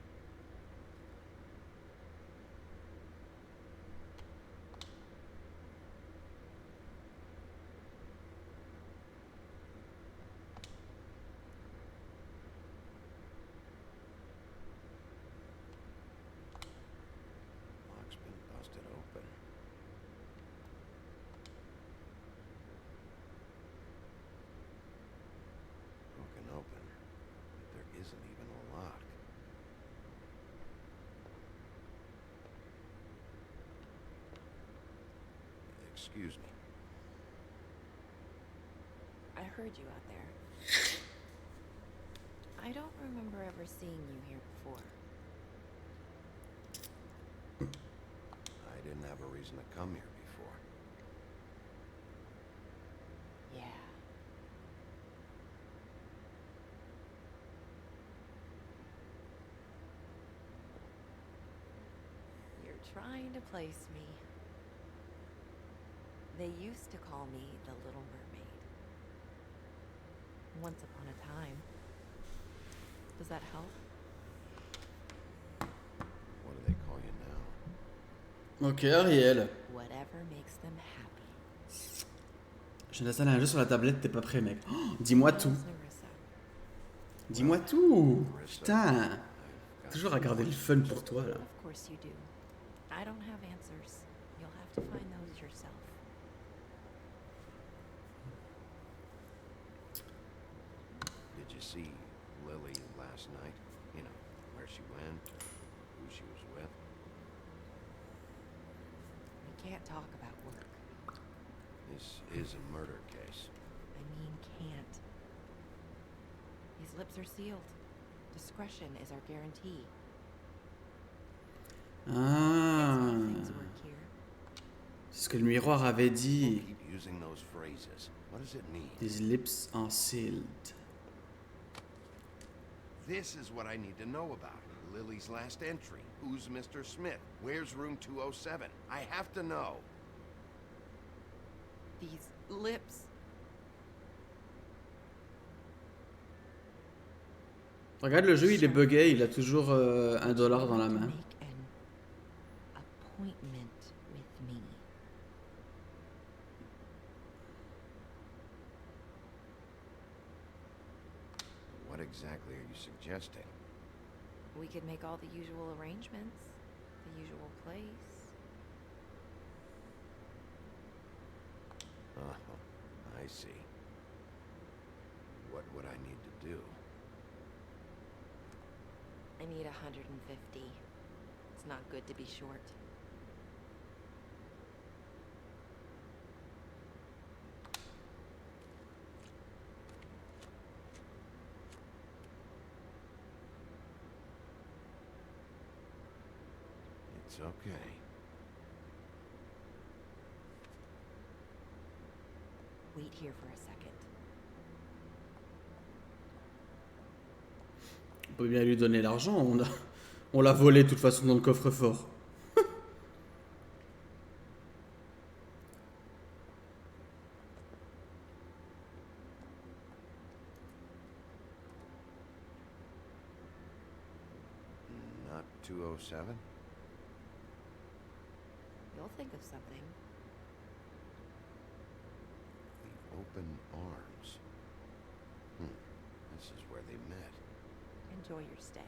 Lock's been busted open. Broken open, but there isn't even a lock. Excuse me. I heard you out there. I don't remember ever seeing you here before. I didn't have a reason to come here before. Yeah. You're trying to place me. They used to call me the Little Mermaid. Once upon a time. Does that help? What do they call you now? Ok, Ariel. Whatever makes them happy. Je l'installe un jeu sur la tablette, t'es pas prêt, mec. Oh, dis-moi tout. Narissa. Dis-moi tout. Putain. Toujours à garder le fun pour toi, là. Of course you do. I don't have answers. You'll have to find those yourself. Did you see Lily last night? You know, where she went, or who she was with? We can't talk about work. This is a murder case. I mean, can't. These lips are sealed. Discretion is our guarantee. Ah. Things work here. C'est ce que le miroir avait dit. Keep using those phrases. What does it mean? His lips are sealed. This is what I need to know about. Lily's last entry. Who's Mr. Smith? Where's room 207? I have to know. These lips. Regarde le jeu, il est buggé, il a toujours $1 dans la main. Make an appointment with me. What exactly are you suggesting? We could make all the usual arrangements. The usual place. Oh, I see. What would I need to do? I need 150. It's not good to be short. It's okay. Wait here for a second. On peut bien lui donner l'argent, on l'a volé de toute façon dans le coffre-fort. Not 207? You'll think of something. The open arms. This is where they met. Enjoy your stay.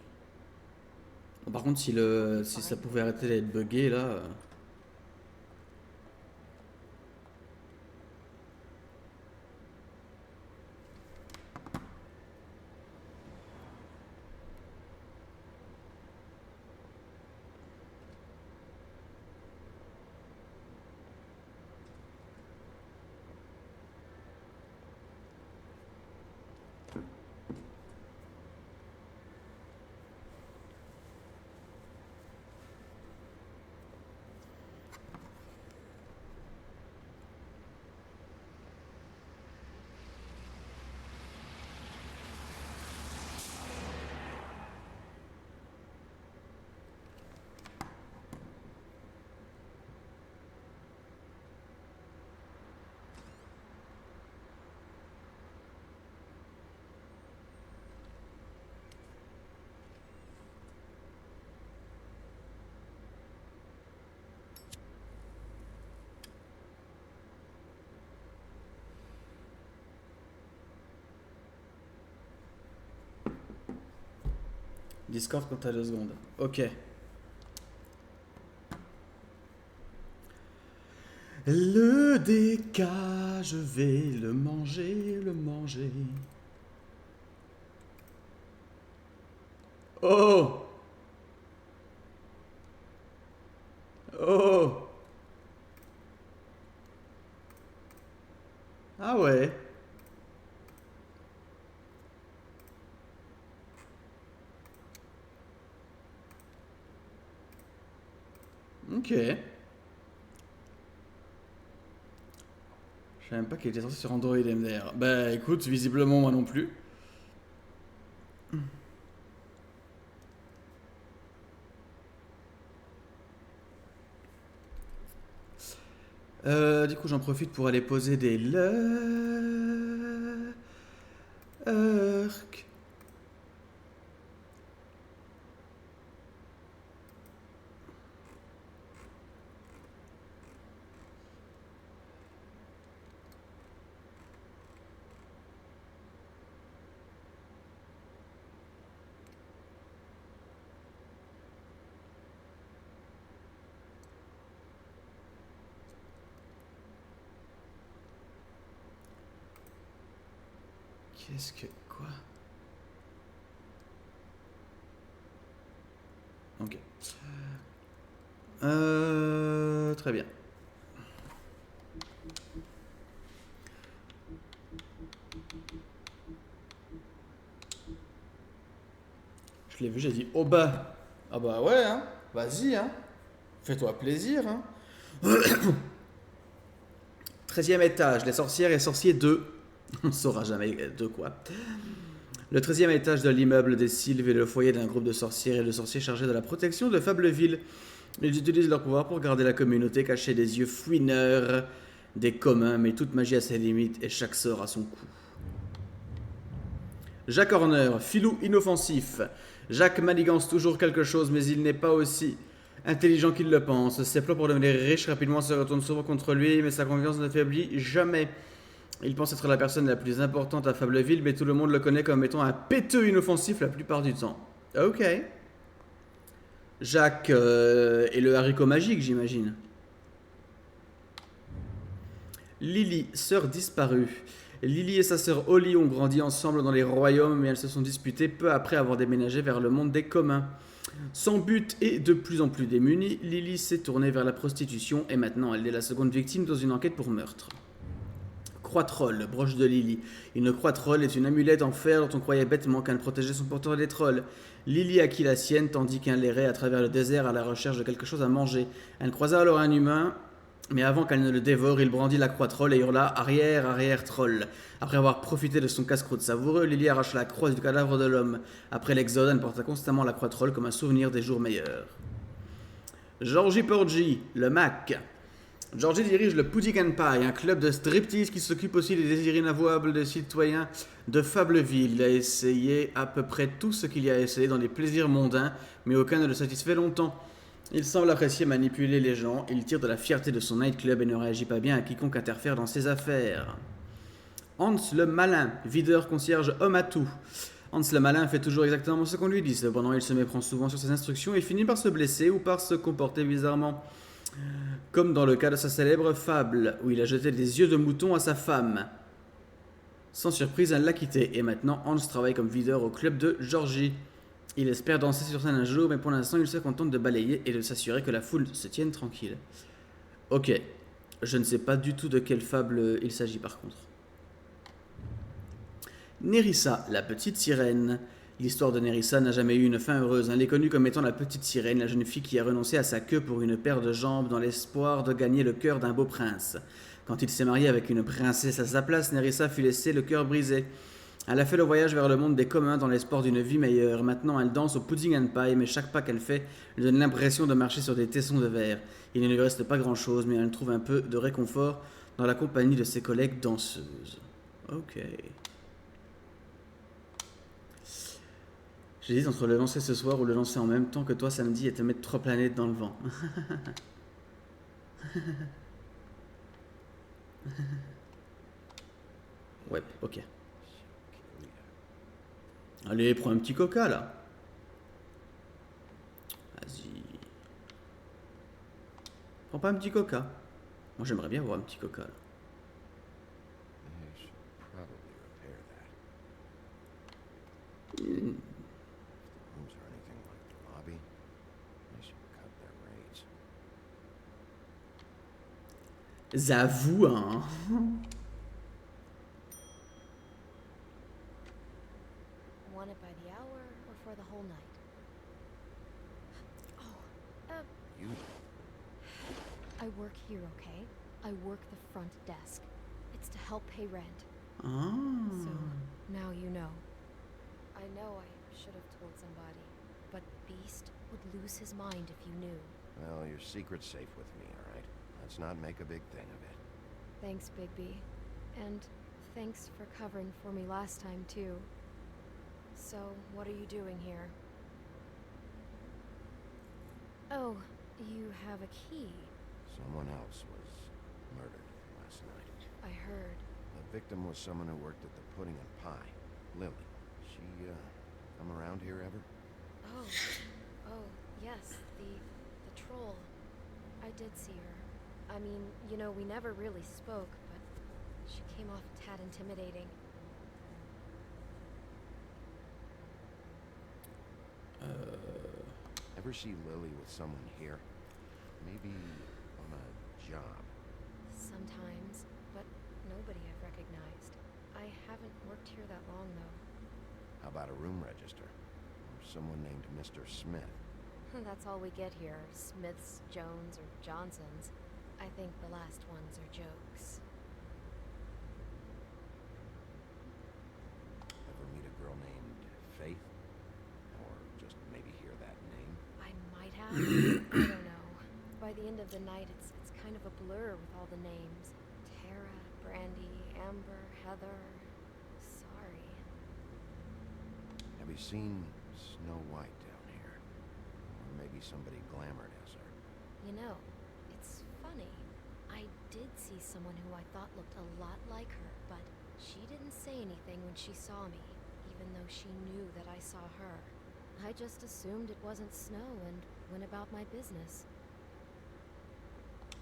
Par contre, si ça pouvait arrêter d'être buggé, là... Discord quand t'as 2 secondes. Ok. Le DK, je vais le manger, le manger. Oh! Oh! Ah ouais. Ok. Je savais même pas qu'il était sorti sur Android MDR. Bah écoute, visiblement moi non plus. Du coup j'en profite pour aller poser des lurks. Qu'est-ce que... Quoi? Ok. Très bien. Je l'ai vu, j'ai dit, oh bah. Ah bah ouais, hein. Vas-y, hein. Fais-toi plaisir, hein. 13e étage, les sorcières et sorciers 2. On ne saura jamais de quoi. Le 13e étage de l'immeuble des Sylves est le foyer d'un groupe de sorcières et de sorciers chargés de la protection de Fableville. Ils utilisent leur pouvoir pour garder la communauté cachée des yeux fouineurs des communs, mais toute magie a ses limites et chaque sort a son coup. Jacques Horner, filou inoffensif. Jacques manigance toujours quelque chose, mais il n'est pas aussi intelligent qu'il le pense. Ses plans pour devenir riche rapidement se retournent souvent contre lui, mais sa confiance ne faiblit jamais. Il pense être la personne la plus importante à Fableville, mais tout le monde le connaît comme étant un péteux inoffensif la plupart du temps. Ok. Jacques est le haricot magique, j'imagine. Lily, sœur disparue. Lily et sa sœur Holly ont grandi ensemble dans les royaumes, mais elles se sont disputées peu après avoir déménagé vers le monde des communs. Sans but et de plus en plus démunie, Lily s'est tournée vers la prostitution et maintenant elle est la seconde victime dans une enquête pour meurtre. Croix-troll, broche de Lily. Une croix-troll est une amulette en fer dont on croyait bêtement qu'elle protégeait son porteur des trolls. Lily acquit la sienne tandis qu'elle errait à travers le désert à la recherche de quelque chose à manger. Elle croisa alors un humain, mais avant qu'elle ne le dévore, il brandit la croix-troll et hurla « Arrière, arrière, troll !» Après avoir profité de son casse-croûte savoureux, Lily arracha la croix du cadavre de l'homme. Après l'exode, elle porta constamment la croix-troll comme un souvenir des jours meilleurs. Georgie Porgy, le Mac. Georgie dirige le Pudding and Pie, un club de striptease qui s'occupe aussi des désirs inavouables des citoyens de Fableville. Il a essayé à peu près tout ce qu'il y a à essayer dans les plaisirs mondains, mais aucun ne le satisfait longtemps. Il semble apprécier manipuler les gens, il tire de la fierté de son nightclub et ne réagit pas bien à quiconque interfère dans ses affaires. Hans le Malin, videur, concierge, homme à tout. Hans le Malin fait toujours exactement ce qu'on lui dit, cependant il se méprend souvent sur ses instructions et finit par se blesser ou par se comporter bizarrement. Comme dans le cas de sa célèbre fable, où il a jeté des yeux de mouton à sa femme. Sans surprise, elle l'a quitté, et maintenant Hans travaille comme videur au club de Georgie. Il espère danser sur scène un jour, mais pour l'instant il se contente de balayer et de s'assurer que la foule se tienne tranquille. Ok, je ne sais pas du tout de quelle fable il s'agit par contre. Nerissa, la petite sirène. L'histoire de Nerissa n'a jamais eu une fin heureuse. Elle est connue comme étant la petite sirène, la jeune fille qui a renoncé à sa queue pour une paire de jambes dans l'espoir de gagner le cœur d'un beau prince. Quand il s'est marié avec une princesse à sa place, Nerissa fut laissée le cœur brisé. Elle a fait le voyage vers le monde des communs dans l'espoir d'une vie meilleure. Maintenant, elle danse au Pudding and Pie, mais chaque pas qu'elle fait lui donne l'impression de marcher sur des tessons de verre. Il ne lui reste pas grand-chose, mais elle trouve un peu de réconfort dans la compagnie de ses collègues danseuses. Ok. J'hésite entre le lancer ce soir ou le lancer en même temps que toi samedi et te mettre 3 planètes dans le vent. Ouais, ok. Allez, prends un petit coca là. Prends pas un petit coca. Moi j'aimerais bien avoir un petit coca là. I should probably repair that. If the rooms are anything like the lobby, they should cut their rates. J'avoue, hein. Want it by the hour or for the whole night? You? I work here, okay? I work the front desk. It's to help pay rent. Ah. So, now you know. I know I should have told somebody, but Beast would lose his mind if you knew. Well, your secret's safe with me, all right? Let's not make a big thing of it. Thanks, Bigby. And thanks for covering for me last time, too. So, what are you doing here? Oh, you have a key. Someone else was murdered last night. I heard. The victim was someone who worked at the Pudding and Pie, Lily. She, come around here ever? Oh, yes, the troll. I did see her. I mean, you know, we never really spoke, but she came off a tad intimidating. Ever see Lily with someone here? Maybe on a job? Sometimes, but nobody I've recognized. I haven't worked here that long, though. How about a room register? Or someone named Mr. Smith? That's all we get here, Smiths, Jones, or Johnsons. I think the last ones are jokes. Ever meet a girl named Faith? Or just maybe hear that name? I might have. I don't know. By the end of the night, it's kind of a blur with all the names. Tara, Brandy, Amber, Heather. Sorry. Have you seen Snow White down here? Or maybe somebody glamored as her? You know, it's funny. I did see someone who I thought looked a lot like her, but she didn't say anything when she saw me, even though she knew that I saw her. I just assumed it wasn't Snow and went about my business.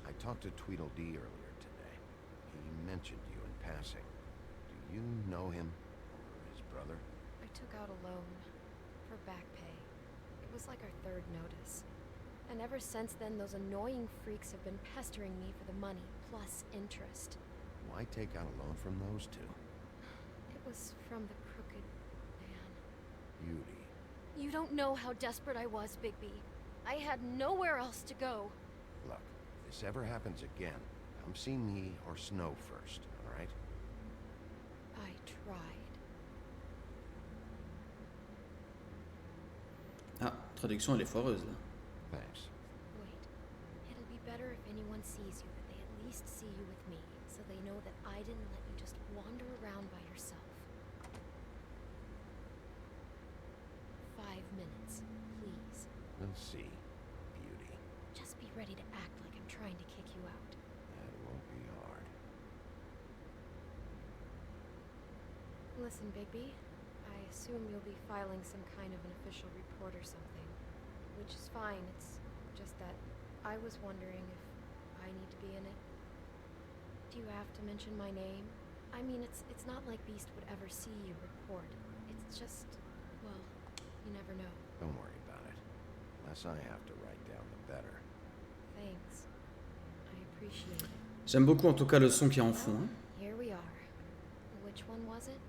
I talked to Tweedledee earlier today. He mentioned you in passing. Do you know him? Or his brother? I took out a loan for back pay. It was like our third notice. And ever since then, those annoying freaks have been pestering me for the money, plus interest. Why take out a loan from those two? It was from the crooked man. Beauty. You don't know how desperate I was, Bigby. I had nowhere else to go. Look, if this ever happens again, come see me or Snow first, all right? I tried. Ah, traduction elle est foireuse là. Thanks. Wait. It'll be better if anyone sees you, that they at least see you with me, so they know that I didn't let you just wander around by yourself. 5 minutes, please. We'll see, Beauty. Just be ready to act like I'm trying to kick you out. That won't be hard. Listen, Bigby. I assume you'll be filing some kind of an official report or something. Which is fine, it's just that I was wondering if I need to be in it. Do you have to mention my name? I mean, it's not like Beast would ever see your report. It's just, well, you never know. Don't worry about it. Less I have to write down, the better. Thanks. I appreciate it. J'aime beaucoup en tout cas le son qui est en fond. Hein. Here we are. Which one was it?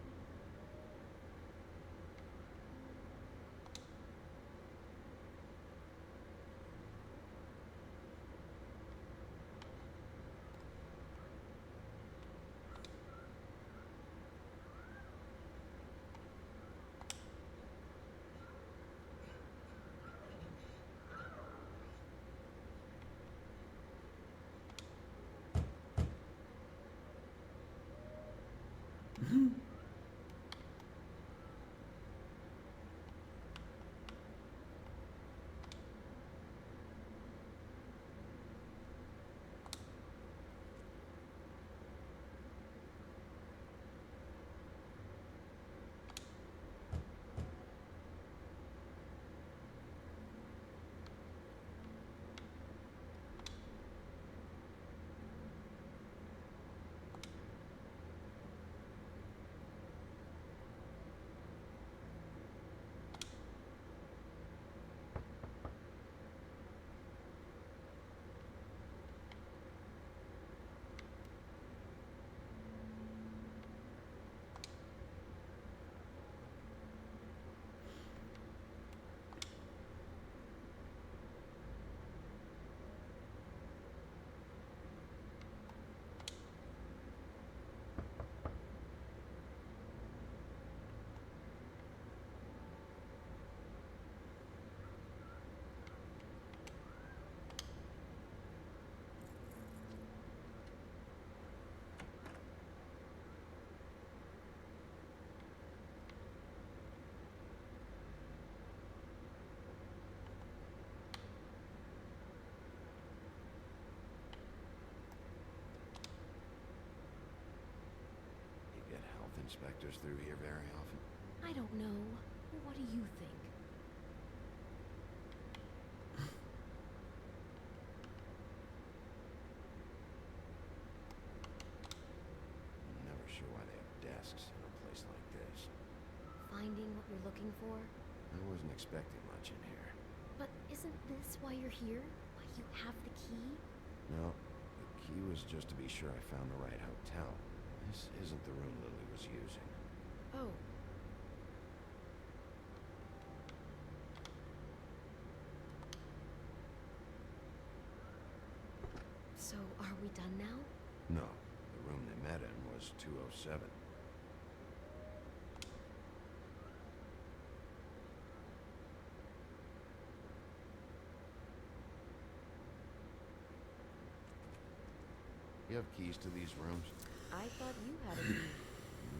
inspectors through here very often? I don't know. What do you think? I'm never sure why they have desks in a place like this. Finding what you're looking for? I wasn't expecting much in here. But isn't this why you're here? Why you have the key? No, the key was just to be sure I found the right hotel. This isn't the room Lily was using. Oh. So, are we done now? No, the room they met in was 207. You have keys to these rooms? I thought you had a key.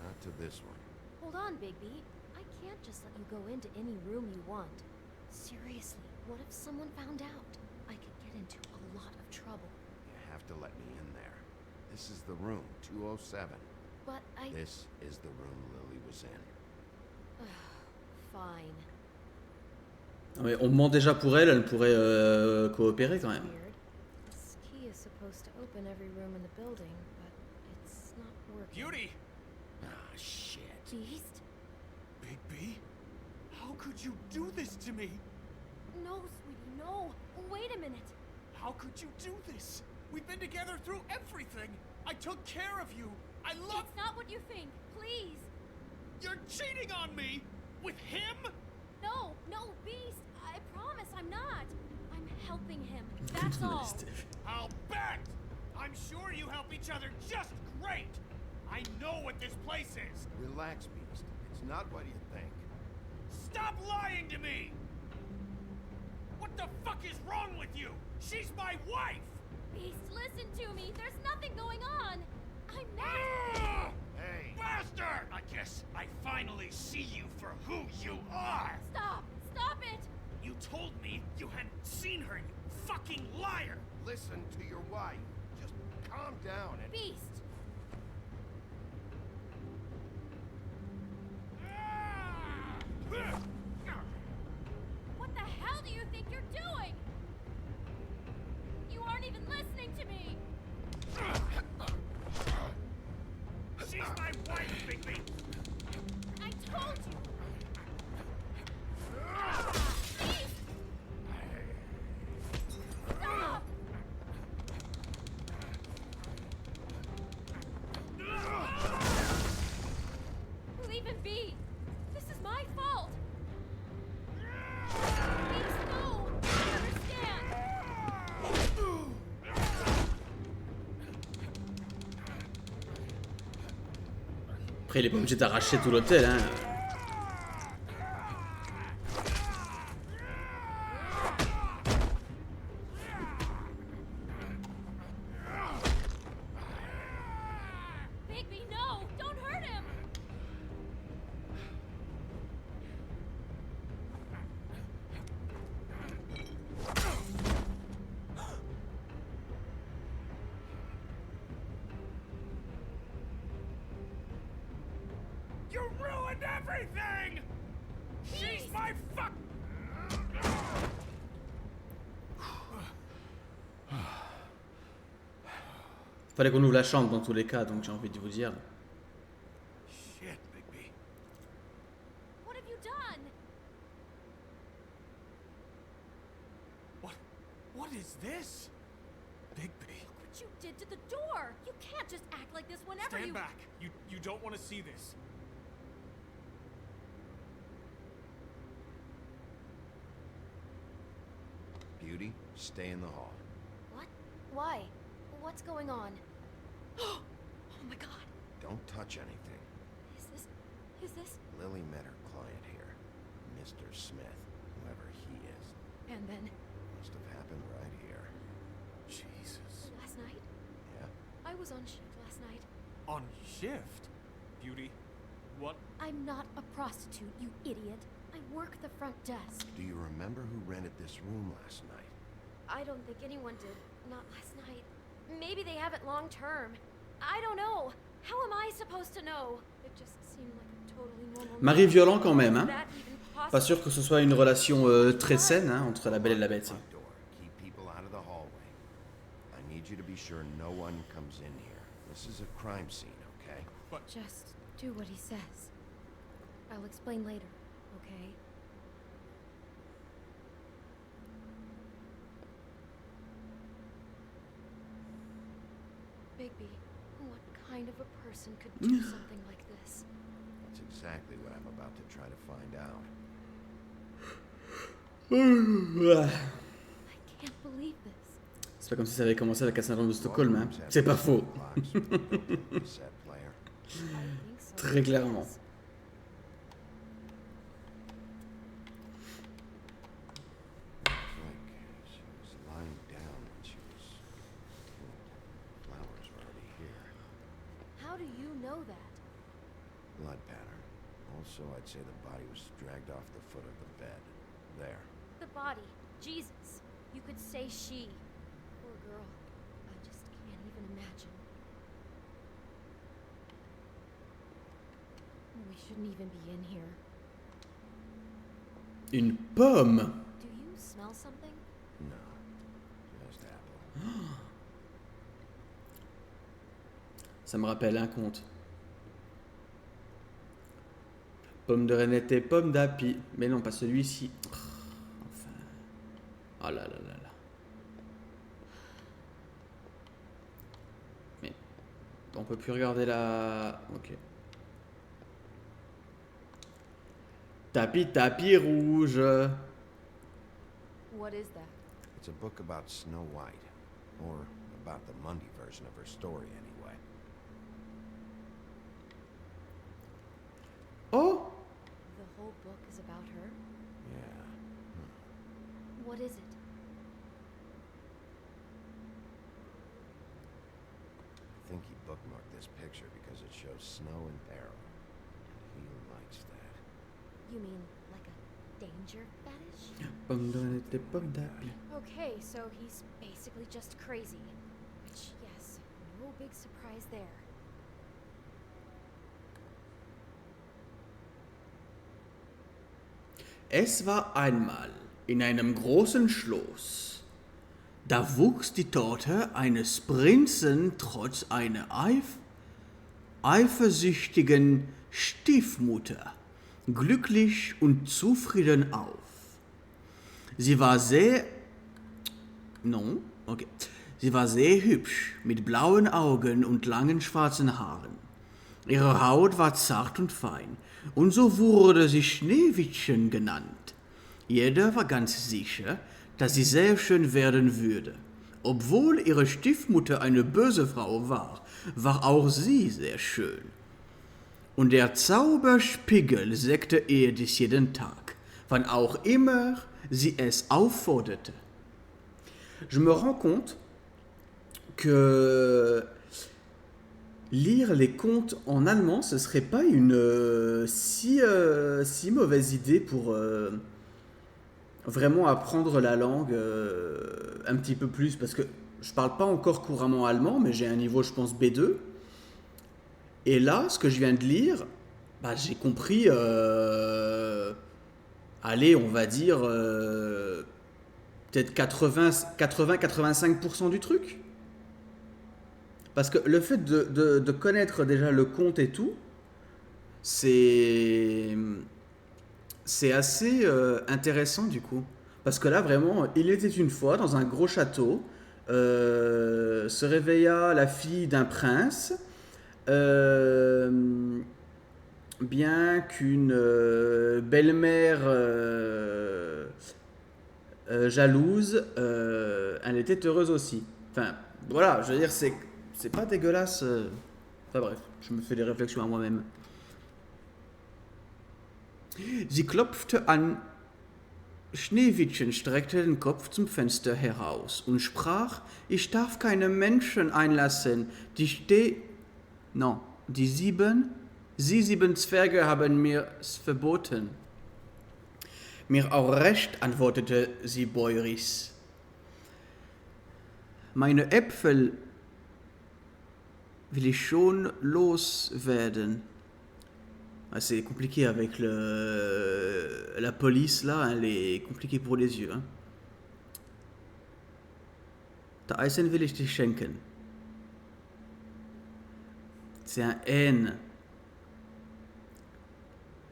Not to this one. Hold on, Bigby. I can't just let you go into any room you want. Seriously, what if someone found out? I could get into a lot of trouble. You have to let me in there. This is the room, 207. But I... This is the room Lily was in. Fine. Non, mais on ment déjà pour elle, elle pourrait coopérer quand même. Weird. This key is supposed to open every room in the building, but it's not working. Beauty! Ah, shit. Beast? Bigby? How could you do this to me? No, sweetie, no. Wait a minute. How could you do this? We've been together through everything. I took care of you. I love... It's not what you think. Please. You're cheating on me! With him? No, no, Beast. I promise I'm not. I'm helping him. That's all. I'll bet! I'm sure you help each other just great! I know what this place is! Relax, Beast. It's not what you think. Stop lying to me! What the fuck is wrong with you? She's my wife! Beast, listen to me. There's nothing going on. I'm not... Hey! Bastard! I guess I finally see you for who you are! Stop! Stop it! You told me you hadn't seen her, you fucking liar! Listen to your wife. Just calm down and... Beast! What the hell do you think you're doing? You aren't even listening to me! She's my wife, Bigby! I told you! Beast! Stop! Leave him be! This is my fault! Beast, no! I understand! Après, il est pas obligé d'arracher tout l'hôtel, hein. Bigby, no! Don't hurt him! You ruined everything! She's my fuck... Fallait qu'on ouvre la chambre dans tous les cas, donc j'ai envie de vous dire. Shit, Bigby. What have you done? What is this? Bigby. Look what you did to the door! You can't just act like this whenever Stand you... back. You don't want to see this. Beauty, stay in the hall. What? Why? What's going on? Oh my god. Don't touch anything. Is this... Lily met her client here. Mr. Smith, whoever he is. And then... Must have happened right here. Jesus. Last night? Yeah? I was on shift last night. On shift? Beauty, what? I'm not a prostitute, you idiot. I work the front desk. Do you remember who rented this room last night? I don't think anyone did. Not last night. Maybe they have it long term. I don't know. How am I supposed supposed to know? It just seemed like a totally normal Mari night. violent quand même, Is hein. that even possible? Pas sûr que ce soit une relation très saine hein, entre la Belle et la Bête. Front door. Keep people out of the hallway. I need you to be sure no one comes in here. This is a crime scene, okay? Just do what he says. I'll explain later, okay? Bigby, what kind of a person could do something like this? That's exactly what I'm about to try to find out. I can't believe this. C'est pas comme si ça avait commencé avec la syndrome de Stockholm, hein. C'est pas faux. Set player. Très clairement. She was lying down when she was killed. Flowers were already here. How do you know that? Blood pattern. Also, I'd say the body was dragged off the foot of the bed. There. The body. Jesus. You could say she. Poor girl. I just can't even imagine. We shouldn't even be in here. Une pomme. Do you smell something? No. Just apple. Ça me rappelle un conte. Pomme de Renette et pomme d'Api. Mais non, pas celui-ci. Enfin. Oh là là là là. Mais on peut plus regarder la... Ok. Tapis rouge. What is that? It's a book about Snow White. Or about the Mundy version of her story, anyway. Oh! The whole book is about her? Yeah. What is it? I think he bookmarked this picture because it shows snow and peril. He likes that. You mean like a danger fetish? Pomme de Renette et pomme d'Api. Okay, so he's basically just crazy. Which, yes, no big surprise there. Es war einmal in einem großen Schloss. Da wuchs die Tochter eines Prinzen trotz einer eifersüchtigen Stiefmutter glücklich und zufrieden auf. Sie war sehr hübsch, mit blauen Augen und langen schwarzen Haaren. Ihre Haut war zart und fein, und so wurde sie Schneewittchen genannt. Jeder war ganz sicher, dass sie sehr schön werden würde. Obwohl ihre Stiefmutter eine böse Frau war, war auch sie sehr schön. Und der Zauberspiegel sagte ihr dies jeden Tag, wann auch immer sie es aufforderte. Je me rends compte que lire les contes en allemand, ce serait pas une si mauvaise idée pour vraiment apprendre la langue un petit peu plus, parce que je parle pas encore couramment allemand, mais j'ai un niveau, je pense, B2. Et là, ce que je viens de lire, bah, j'ai compris, allez, on va dire, peut-être 80-85% du truc. Parce que le fait de connaître déjà le conte et tout, c'est assez intéressant du coup. Parce que là, vraiment, il était une fois dans un gros château, se réveilla la fille d'un prince, bien qu'une belle-mère jalouse, elle était heureuse aussi. Enfin, voilà, je veux dire, c'est pas dégueulasse. Enfin bref, je me fais des réflexions à moi-même. Sie klopfte an. Schneewittchen streckte den Kopf zum Fenster heraus und sprach: Ich darf keine Menschen einlassen. Die sieben Zwerge haben mir's verboten. Mir auch recht, antwortete sie bäuerisch. Meine Äpfel will ich schon loswerden. Ah, c'est compliqué avec la police là, elle est compliquée pour les yeux. Hein. Der Eisen will ich dich schenken. C'est un N.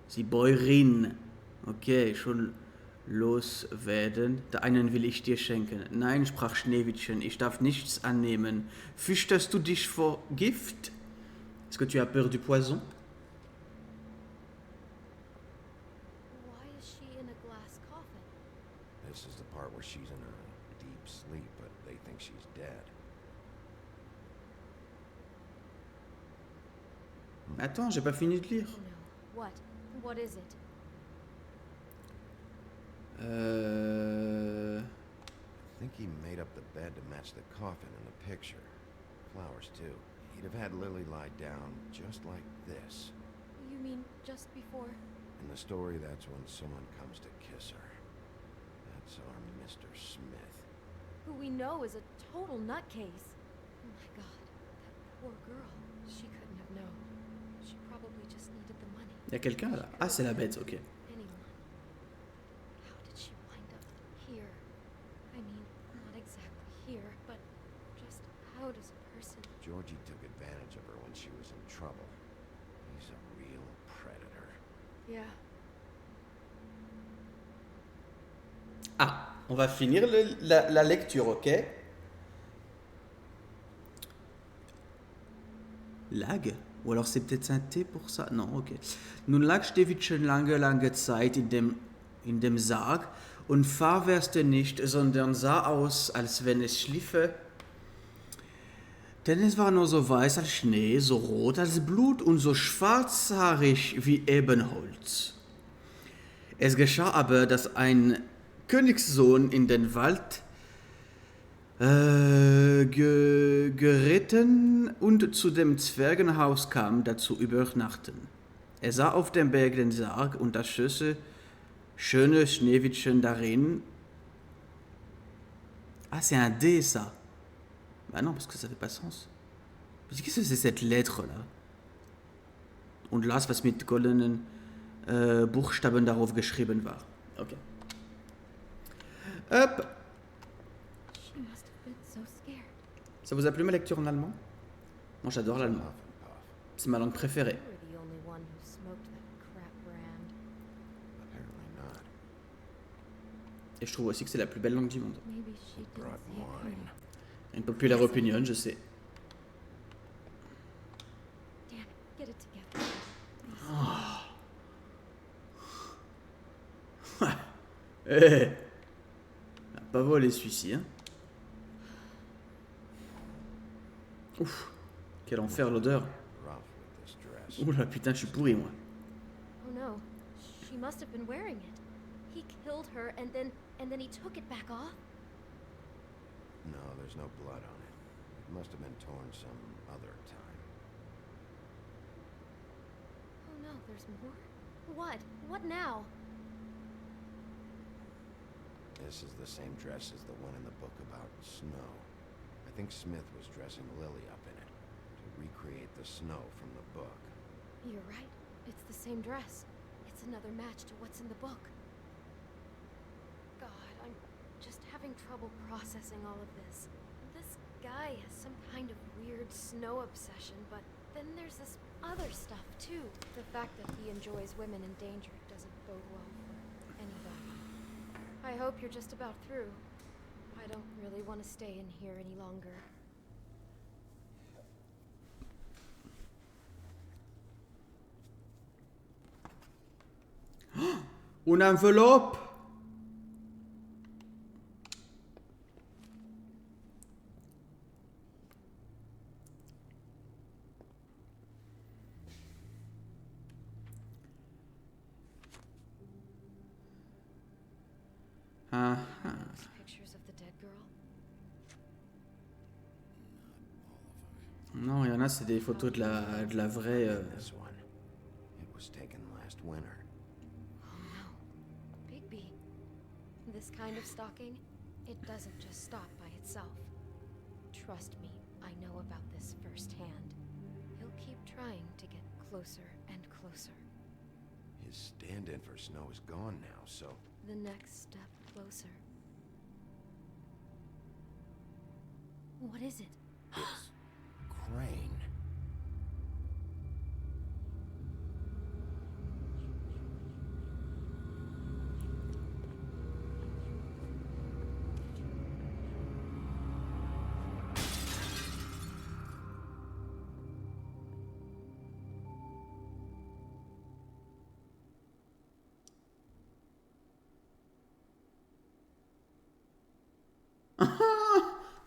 Sie Bäuerin. Okay, schon loswerden. Der einen will ich dir schenken. Nein, sprach Schneewittchen, ich darf nichts annehmen. Fürchtest du dich vor Gift? Est-ce que tu as peur du poison? Why is she in a glass coffin? This is the part where she's in a deep sleep, but they think she's dead. Attends, j'ai pas fini de lire. Oh no. What? What is it? I think he made up the bed to match the coffin in the picture. Flowers, too. He'd have had Lily lie down just like this. You mean just before? In the story, that's when someone comes to kiss her. That's our Mr. Smith. Who we know is a total nutcase. Oh my god, that poor girl. She couldn't have known. She probably just needed the money. Y a quelqu'un là? Ah, c'est la bête, ok. Anyone. How did she wind up here? I mean, not exactly here, but just how does a person... Georgie took advantage of her when she was in trouble. He's a real predator. Yeah. Ah, on va finir la lecture, ok? Lag? Ou alors c'est peut-être un T pour ça? Non, ok. Nun lag Schneewittchen lange Zeit in dem Sarg und fahrwärste nicht, sondern sah aus, als wenn es schliefe. Denn es war nur so weiß als Schnee, so rot als Blut und so schwarzhaarig wie Ebenholz. Es geschah aber, dass ein Königssohn in den Wald geritten und zu dem Zwergenhaus kam, dazu übernachten. Er sah auf dem Berg den Sarg und das schöne Schneewittchen darin. Ah, c'est un D, ça. Bah non, parce que ça fait pas sens. Qu'est-ce que c'est cette lettre-là? Und las, was mit goldenen Buchstaben darauf geschrieben war. Okay. Hop. She must have been so scared. Ça vous a plu ma lecture en allemand? Moi j'adore l'allemand. C'est ma langue préférée. You were the only one who smoked that crap brand. Apparently not. Et je trouve aussi que c'est la plus belle langue du monde. Maybe she didn't Brought say it wine. Une populaire opinion, je sais. Damn it, get it together. Eh, on a pas volé celui-ci, hein. Ouf, quel enfer l'odeur. Rough with this dress. Oula, putain, je suis pourri, moi. Oh no, she must have been wearing it. He killed her and then he took it back off? No, there's no blood on it. It must have been torn some other time. Oh no, there's more? What? What now? This is the same dress as the one in the book about snow. I think Smith was dressing Lily up in it to recreate the snow from the book. You're right. It's the same dress. It's another match to what's in the book. God, I'm just having trouble processing all of this. This guy has some kind of weird snow obsession, but then there's this other stuff too. The fact that he enjoys women in danger doesn't bode well for anybody. I hope you're just about through. I don't really want to stay in here any longer. Une enveloppe. Pictures of the dead girl? Non, il y en a, c'est des photos de la vraie. This one. It was taken last winter. Oh no. Bigby. This kind of stalking, it doesn't just stop by itself. Trust me, I know about this firsthand. trying to get closer and closer. His stand-in for Snow is gone now, so... The next step closer. What is it? It's... Crane.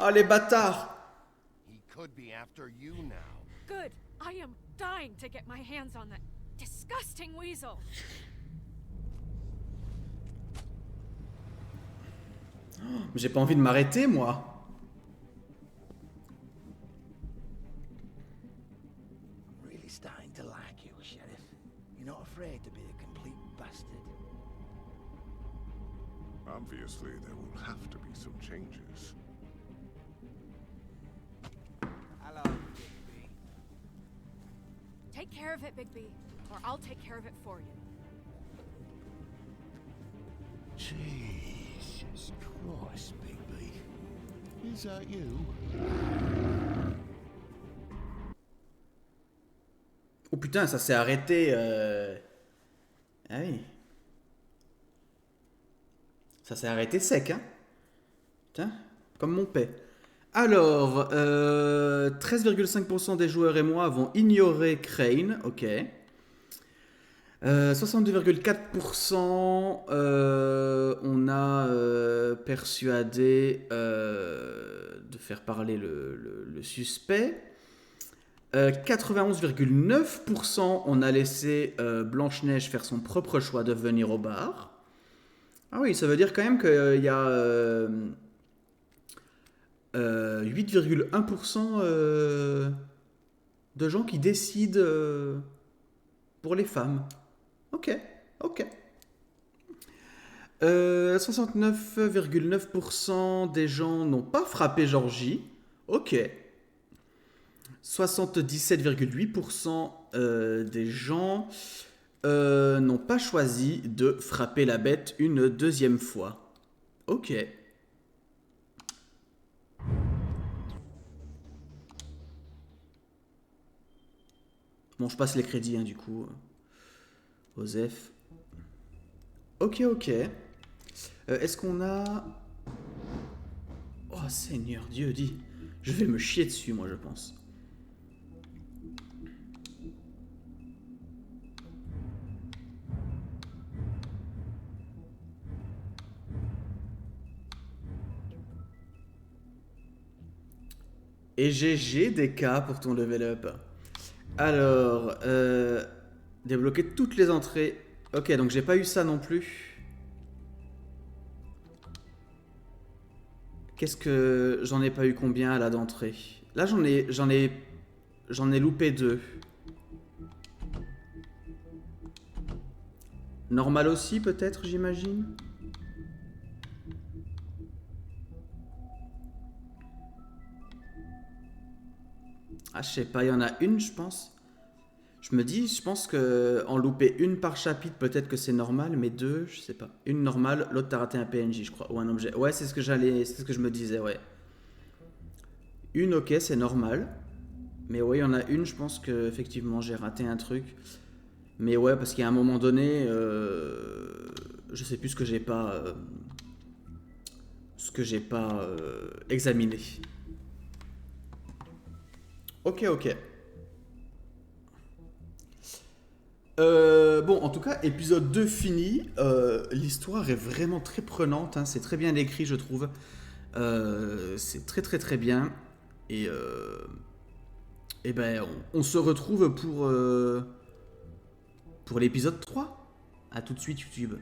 Ah, les bâtards! He could be after you now. Good. I am dying to get my hands on that disgusting weasel. J'ai pas envie de m'arrêter, moi. I'm really starting to like you, Sheriff. You're not afraid to be a complete bastard. Obviously, there will have to be some changes. Hello, Bigby. Take care of it, Bigby, or I'll take care of it for you. Jesus Christ, Bigby. Is that you? Oh putain, ça s'est arrêté. Ah oui. Ça s'est arrêté sec, hein. Putain, comme mon paix. Alors, 13,5% des joueurs et moi avons ignoré Crane, ok. 62,4% on a persuadé de faire parler le suspect. 91,9% on a laissé Blanche-Neige faire son propre choix de venir au bar. Ah oui, ça veut dire quand même qu'il y a 8,1% de gens qui décident pour les femmes. Ok, ok. 69,9% des gens n'ont pas frappé Georgie. Ok. 77,8% des gens n'ont pas choisi de frapper la bête une deuxième fois. Ok. Bon, je passe les crédits, hein, du coup. Osef. Ok, ok. Est-ce qu'on a... Oh, Seigneur Dieu, dis. Je vais me chier dessus, moi, je pense. Et GG des cas pour ton level up. Alors, débloquer toutes les entrées. Ok, donc j'ai pas eu ça non plus. Qu'est-ce que... J'en ai pas eu combien à la d'entrée? Là, j'en ai loupé 2. Normal aussi, peut-être, j'imagine. Ah, je sais pas, il y en a une, je pense. Je pense que en louper une par chapitre, peut-être que c'est normal, mais 2, je sais pas. Une normale, l'autre t'as raté un PNJ, je crois, ou un objet. Ouais, c'est ce que je me disais, ouais. Une, ok, c'est normal. Mais ouais, il y en a une, je pense que effectivement j'ai raté un truc. Mais ouais, parce qu'il y a un moment donné, je sais plus ce que j'ai pas examiné. Ok, ok. Bon, en tout cas, épisode 2 fini. L'histoire est vraiment très prenante, hein, c'est très bien écrit, je trouve. C'est très très très bien. Et ben, on se retrouve pour l'épisode 3. A tout de suite, YouTube.